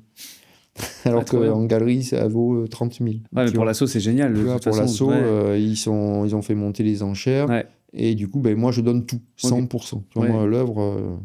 Alors qu'en galerie, ça vaut 30 000. Mais pour l'assaut, c'est génial. Pour l'assaut, ils ont fait monter les enchères. Et du coup, moi, je donne tout, 100%. Tu vois, moi, l'œuvre,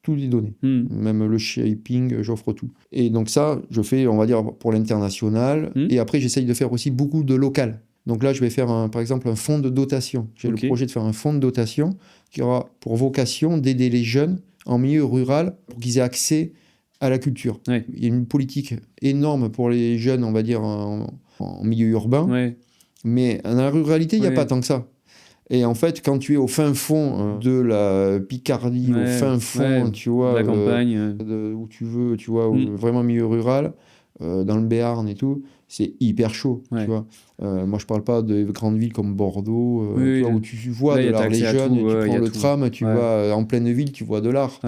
tout est donné. Même le shaping, j'offre tout. Et donc ça, je fais, on va dire, pour l'international. Et après, j'essaye de faire aussi beaucoup de local. Donc là, je vais faire, par exemple, un fonds de dotation. J'ai le projet de faire un fonds de dotation qui aura pour vocation d'aider les jeunes en milieu rural pour qu'ils aient accès à la culture. Il y a une politique énorme pour les jeunes, on va dire, en milieu urbain. Mais dans la ruralité, il n'y a pas tant que ça. Et en fait, quand tu es au fin fond de la Picardie, au fin fond, tu vois, la campagne, où tu veux, tu vois, vraiment milieu rural, dans le Béarn et tout, c'est hyper chaud, tu vois. Moi, je parle pas de grandes villes comme Bordeaux, tu vois, où tu vois de l'art, les jeunes, tu prends le tram, tu vas en pleine ville, tu vois de l'art,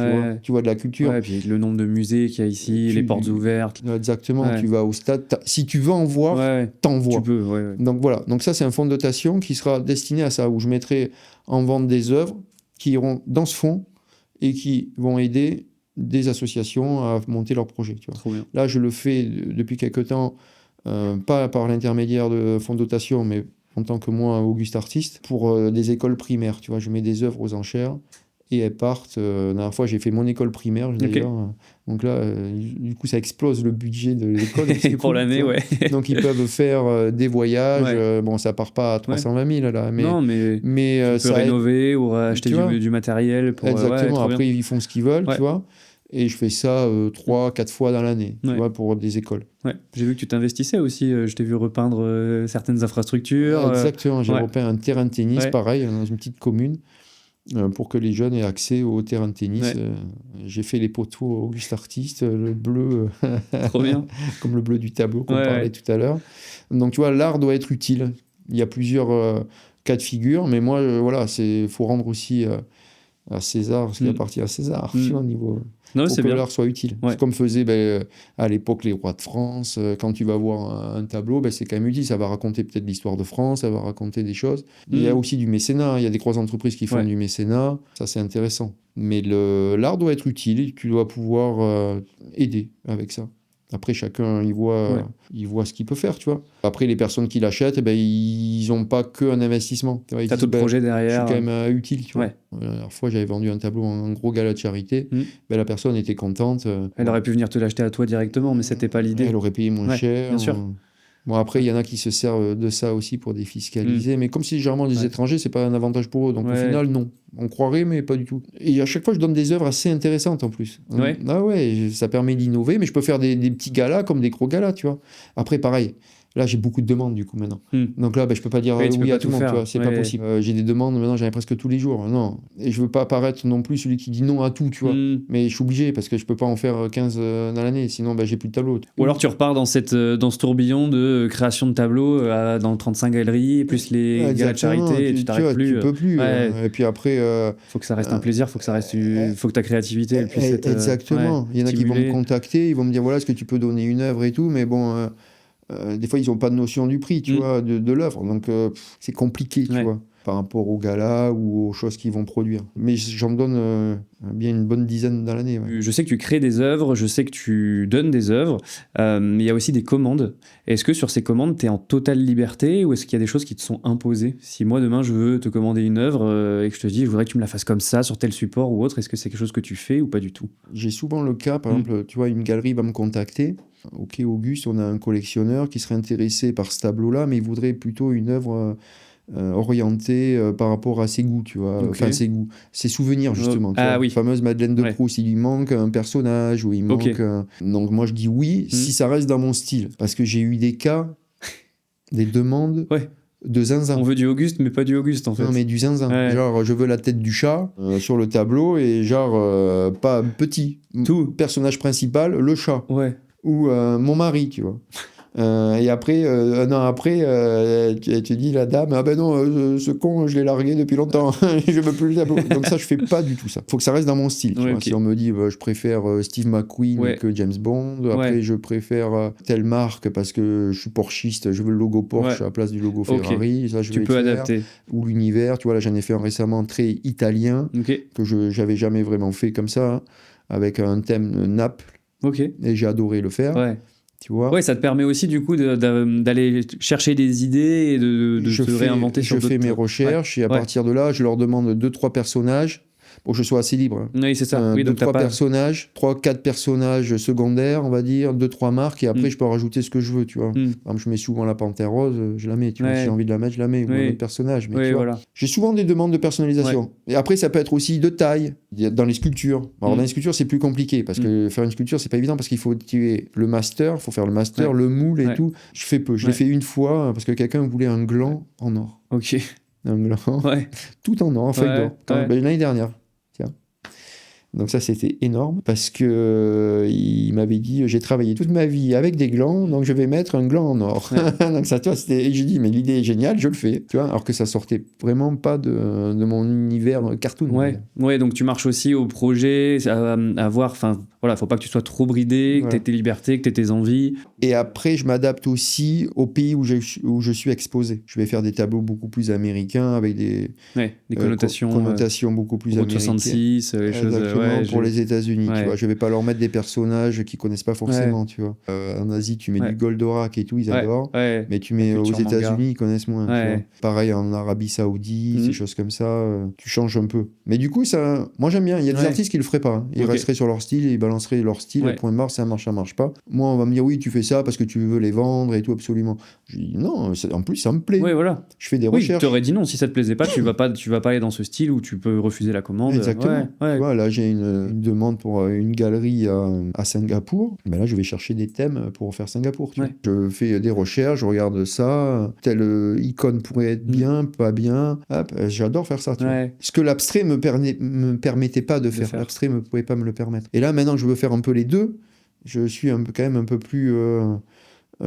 tu vois de la culture. Et puis le nombre de musées qu'il y a ici, les portes ouvertes. Exactement, tu vas au stade. Si tu veux en voir, t'en vois. Tu peux, Donc voilà, donc ça, c'est un fonds de dotation qui sera destiné à ça, où je mettrai en vente des œuvres qui iront dans ce fonds et qui vont aider des associations à monter leurs projets. Tu vois. Trop bien. Là, je le fais depuis quelque temps, pas par l'intermédiaire de fonds de dotation, mais en tant que moi, Auguste Artiste, pour des écoles primaires. Tu vois, je mets des œuvres aux enchères et elles partent. La dernière fois, j'ai fait mon école primaire, d'ailleurs. Donc là, du coup, ça explose le budget de l'école. Pour l'année, Donc, ils peuvent faire des voyages. Bon, ça part pas à 320 000, là. Mais tu peux rénover ou acheter du matériel. Exactement. Après, ils font ce qu'ils veulent, tu vois. Et je fais ça 3-4 fois dans l'année, tu vois, pour des écoles. J'ai vu que tu t'investissais aussi. Je t'ai vu repeindre certaines infrastructures. Exactement. J'ai repeint un terrain de tennis, pareil, dans une petite commune, pour que les jeunes aient accès au terrain de tennis. J'ai fait les poteaux Auguste Artiste, le bleu, trop bien. comme le bleu du tableau qu'on parlait tout à l'heure. Donc, tu vois, l'art doit être utile. Il y a plusieurs cas de figure, mais moi, voilà, faut rendre aussi à César ce qui appartient à César, tu vois, au niveau... Non, pour que bien. l'art soit utile. C'est comme faisaient à l'époque les rois de France. Quand tu vas voir un tableau, c'est quand même utile. Ça va raconter peut-être l'histoire de France, ça va raconter des choses. Il y a aussi du mécénat. Il y a des grosses entreprises qui font du mécénat. Ça, c'est intéressant. Mais l'art doit être utile. Tu dois pouvoir aider avec ça. Après, chacun, il voit, Ouais. il voit ce qu'il peut faire, tu vois. Après, les personnes qui l'achètent, eh ben, ils n'ont pas qu'un investissement. Tu vois, ils T'as disent, d'autres projets je suis derrière. quand même utile, tu vois. Ouais. La dernière fois, j'avais vendu un tableau, un gros gala de charité. Mm. Ben, la personne était contente. Elle aurait pu venir te l'acheter à toi directement, mais c'était pas l'idée. Elle aurait payé moins Ouais, cher. bien sûr. Bon, après, il y en a qui se servent de ça aussi pour défiscaliser. Mm. Mais comme c'est généralement des Ouais. étrangers, c'est pas un avantage pour eux. Donc au Ouais. final, non. On croirait, mais pas du tout. Et à chaque fois, je donne des œuvres assez intéressantes en plus. Ouais. Ah ouais, ça permet d'innover, mais je peux faire des petits galas comme des gros galas, tu vois. Après, pareil. Là, j'ai beaucoup de demandes du coup maintenant. Mm. Donc là, ben, je peux pas dire Oui, tu peux oui pas à tout tout le monde, faire. tu vois. C'est Ouais. pas possible. J'ai des demandes maintenant, j'en ai presque tous les jours. Non. Et je veux pas apparaître non plus celui qui dit non à tout, tu vois. Mm. Mais je suis obligé parce que je peux pas en faire 15 dans l'année, sinon ben, j'ai plus de tableau. Ou alors tu repars dans ce tourbillon de création de tableaux dans 35 galeries, plus les galas de charité, et tu t'arrêtes vois, plus. tu peux plus. Ouais. Et puis après, Faut que ça reste un plaisir, faut que ta créativité elle puisse être exactement. Il y en a qui vont me stimulée. contacter, ils vont me dire voilà, est-ce que tu peux donner une œuvre et tout, mais bon, des fois ils n'ont pas de notion du prix, tu vois, de l'œuvre. Donc c'est compliqué, tu Ouais. vois, par rapport au gala ou aux choses qu'ils vont produire. Mais j'en donne bien une bonne dizaine dans l'année. Ouais. Je sais que tu crées des œuvres, je sais que tu donnes des œuvres, mais il y a aussi des commandes. Est-ce que sur ces commandes, tu es en totale liberté ou est-ce qu'il y a des choses qui te sont imposées? Si moi, demain, je veux te commander une œuvre et que je te dis, je voudrais que tu me la fasses comme ça, sur tel support ou autre, est-ce que c'est quelque chose que tu fais ou pas du tout? J'ai souvent le cas, par exemple, tu vois, une galerie va me contacter. Ok, Auguste, on a un collectionneur qui serait intéressé par ce tableau-là, mais il voudrait plutôt une œuvre orientée par rapport à ses goûts, tu vois. Ok. Enfin, ses goûts, ses souvenirs, justement. Tu Ah vois. oui. La fameuse Madeleine de Ouais. Proust, il lui manque un personnage ou il manque. Ok. Donc, moi, je dis oui, si ça reste dans mon style. Parce que j'ai eu des cas, des demandes Ouais. de zinzin. On veut du Auguste, mais pas du Auguste en fait. Non, mais du zinzin. Ouais. Genre, je veux la tête du chat sur le tableau et genre, pas petit. Tout. Personnage principal, le chat. Ouais. Ou mon mari, tu vois. Et après, un an après, tu dis la dame, ah ben non, ce con, je l'ai largué depuis longtemps, je veux plus le tableau. Donc ça, je fais pas du tout ça. Faut que ça reste dans mon style. Tu Ouais, vois. ok. Si on me dit, je préfère Steve McQueen Ouais. que James Bond, après Ouais. je préfère telle marque parce que je suis porschiste, je veux le logo Porsche Ouais. à la place du logo Ok. Ferrari, ça je Tu vais peux le faire. adapter. Ou l'univers, tu vois, là j'en ai fait un récemment très italien, Ok. que j'avais jamais vraiment fait comme ça, hein, avec un thème Naples, Ok. et j'ai adoré le faire. Ouais. Tu vois. Ouais, ça te permet aussi du coup d'aller chercher des idées et de te réinventer sur Je fais d'autres. mes recherches et à Ouais. partir de là, je leur demande 2-3 personnages pour que je sois assez libre. Hein. Oui, c'est ça. Oui, donc t'as 2-3 pas. personnages, 3-4 personnages secondaires, on va dire, 2-3 marques, et après je peux rajouter ce que je veux, tu vois. Par exemple, je mets souvent la panthère rose, je la mets, tu vois. Si j'ai envie de la mettre, je la mets, ou un autre personnage. Mais Oui, tu vois, voilà. j'ai souvent des demandes de personnalisation. Et après, ça peut être aussi de taille, dans les sculptures. Alors, dans les sculptures, c'est plus compliqué, parce que faire une sculpture, c'est pas évident, parce qu'il faut tuer le master, il faut faire le master, le moule et tout. Je fais peu. Je l'ai fait une fois, parce que quelqu'un voulait un gland en or. Ok. Un gland. Ouais. Tout en or, en feuille d'or. Ouais. L'année dernière. Tiens. Donc ça, c'était énorme parce que il m'avait dit, j'ai travaillé toute ma vie avec des glands, donc je vais mettre un gland en or. Ouais. Donc ça, toi, c'était... Et j'ai dit, mais l'idée est géniale, je le fais. Tu vois, alors que ça sortait vraiment pas de mon univers cartoon. Ouais, donc tu marches aussi au projet, à voir, enfin, voilà, faut pas que tu sois trop bridé, que tu aies tes libertés, que tu aies tes envies. Et après, je m'adapte aussi au pays où je suis exposé. Je vais faire des tableaux beaucoup plus américains avec des connotations beaucoup plus américaines. 66, les choses. Pour les États-Unis, tu vois. Je vais pas leur mettre des personnages qu'ils connaissent pas forcément, tu vois. En Asie, tu mets du Goldorak et tout, ils adorent. Mais tu mets aux États-Unis, ils connaissent moins. Tu vois. Pareil en Arabie Saoudite, ces choses comme ça, tu changes un peu. Mais du coup, ça, moi j'aime bien. Il y a des artistes qui le feraient pas. Hein. Ils resteraient sur leur style et ils balanceraient leur style. Point barre, ça marche pas. Moi, on va me dire oui, tu fais ça parce que tu veux les vendre et tout, absolument. Je dis non, en plus, ça me plaît. Ouais, voilà. Je fais des recherches. Oui, t'aurais dit non, si ça te plaisait pas, tu vas pas aller dans ce style où tu peux refuser la commande. Exactement. Tu vois, là, j'ai une demande pour une galerie à Singapour. Ben là, je vais chercher des thèmes pour faire Singapour. Tu vois. Je fais des recherches, je regarde ça. Telle icône pourrait être bien, pas bien. Hop, j'adore faire ça. Tu vois. Ce que l'abstrait me permettait pas de faire. L'abstrait ne pouvait pas me le permettre. Et là, maintenant que je veux faire un peu les deux, je suis quand même un peu plus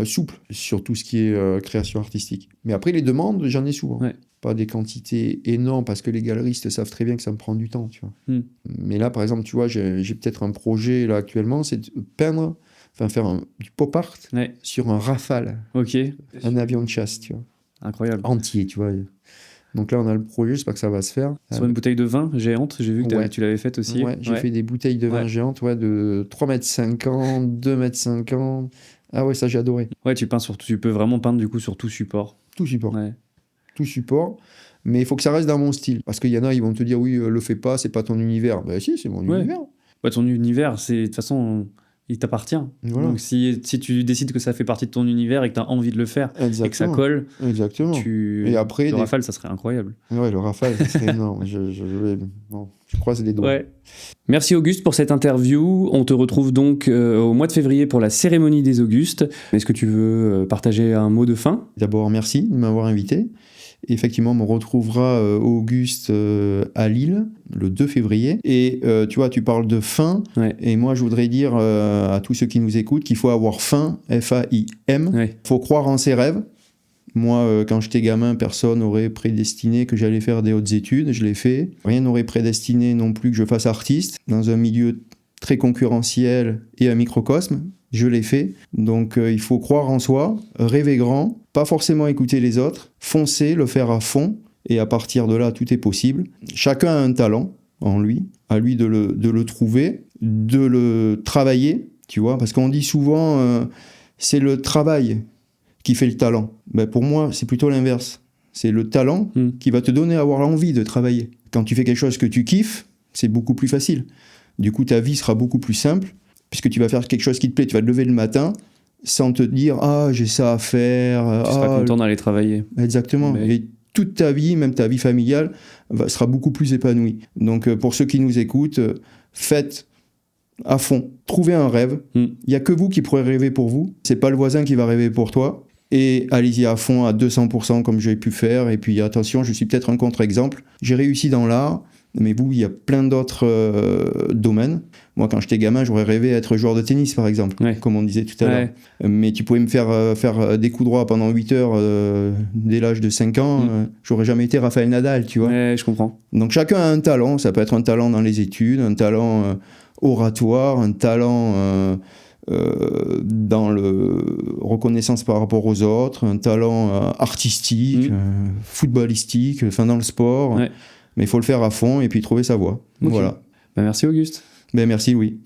souple sur tout ce qui est création artistique. Mais après, les demandes, j'en ai souvent. Pas des quantités énormes parce que les galeristes savent très bien que ça me prend du temps, tu vois. Mais là, par exemple, tu vois, j'ai peut-être un projet là actuellement, c'est de peindre, faire du pop art sur un Rafale, un avion de chasse, tu vois. Incroyable. Entier, tu vois. Donc là, on a le projet, j'espère que ça va se faire. Sur une bouteille de vin géante, j'ai vu que Ouais. tu l'avais faite aussi. Ouais, j'ai fait des bouteilles de vin géantes de 3,50 m, 2,50 m. Ah ouais, ça j'ai adoré. Ouais, tu peux vraiment peindre du coup sur tout support. Tout support. Ouais. Tout support. Mais il faut que ça reste dans mon style. Parce qu'il y en a, ils vont te dire, oui, le fais pas, c'est pas ton univers. Ben si, c'est mon univers. Bah, ton univers, de toute façon, il t'appartient. Voilà. Donc si tu décides que ça fait partie de ton univers et que tu as envie de le faire, exactement. Et que ça colle, exactement. Et après, le Rafale, ça serait incroyable. Ouais, le Rafale, ça serait énorme. Je croise les doigts. Ouais. Merci Auguste pour cette interview. On te retrouve donc au mois de février pour la cérémonie des Augustes. Est-ce que tu veux partager un mot de fin ? D'abord, merci de m'avoir invité. Effectivement, on me retrouvera Auguste à Lille le 2 février. Et tu vois, tu parles de fin. Ouais. Et moi, je voudrais dire à tous ceux qui nous écoutent qu'il faut avoir faim, F-A-I-M. Ouais. Il faut croire en ses rêves. Moi, quand j'étais gamin, personne n'aurait prédestiné que j'allais faire des hautes études. Je l'ai fait. Rien n'aurait prédestiné non plus que je fasse artiste dans un milieu très concurrentiel et un microcosme. Je l'ai fait. Donc, il faut croire en soi, rêver grand, pas forcément écouter les autres, foncer, le faire à fond. Et à partir de là, tout est possible. Chacun a un talent en lui. À lui de le trouver, de le travailler, tu vois. Parce qu'on dit souvent, c'est le travail qui fait le talent. Ben pour moi, c'est plutôt l'inverse. C'est le talent qui va te donner à avoir l'envie de travailler. Quand tu fais quelque chose que tu kiffes, c'est beaucoup plus facile. Du coup, ta vie sera beaucoup plus simple, puisque tu vas faire quelque chose qui te plaît. Tu vas te lever le matin sans te dire « Ah, j'ai ça à faire. » Tu seras content d'aller travailler. Exactement. Mais... Et toute ta vie, même ta vie familiale, sera beaucoup plus épanouie. Donc, pour ceux qui nous écoutent, faites à fond. Trouvez un rêve. Il n'y a que vous qui pourrez rêver pour vous. C'est pas le voisin qui va rêver pour toi. Et allez-y à fond, à 200% comme j'ai pu faire. Et puis attention, je suis peut-être un contre-exemple. J'ai réussi dans l'art, mais vous, il y a plein d'autres domaines. Moi, quand j'étais gamin, j'aurais rêvé être joueur de tennis, par exemple, comme on disait tout à l'heure. Mais tu pouvais me faire des coups droits pendant 8 heures dès l'âge de 5 ans. J'aurais jamais été Rafael Nadal, tu vois. Ouais, je comprends. Donc chacun a un talent. Ça peut être un talent dans les études, un talent oratoire, un talent... dans le reconnaissance par rapport aux autres, un talent artistique, footballistique, enfin dans le sport. Mais il faut le faire à fond et puis trouver sa voie. Okay. Voilà. Merci Auguste. Merci Louis.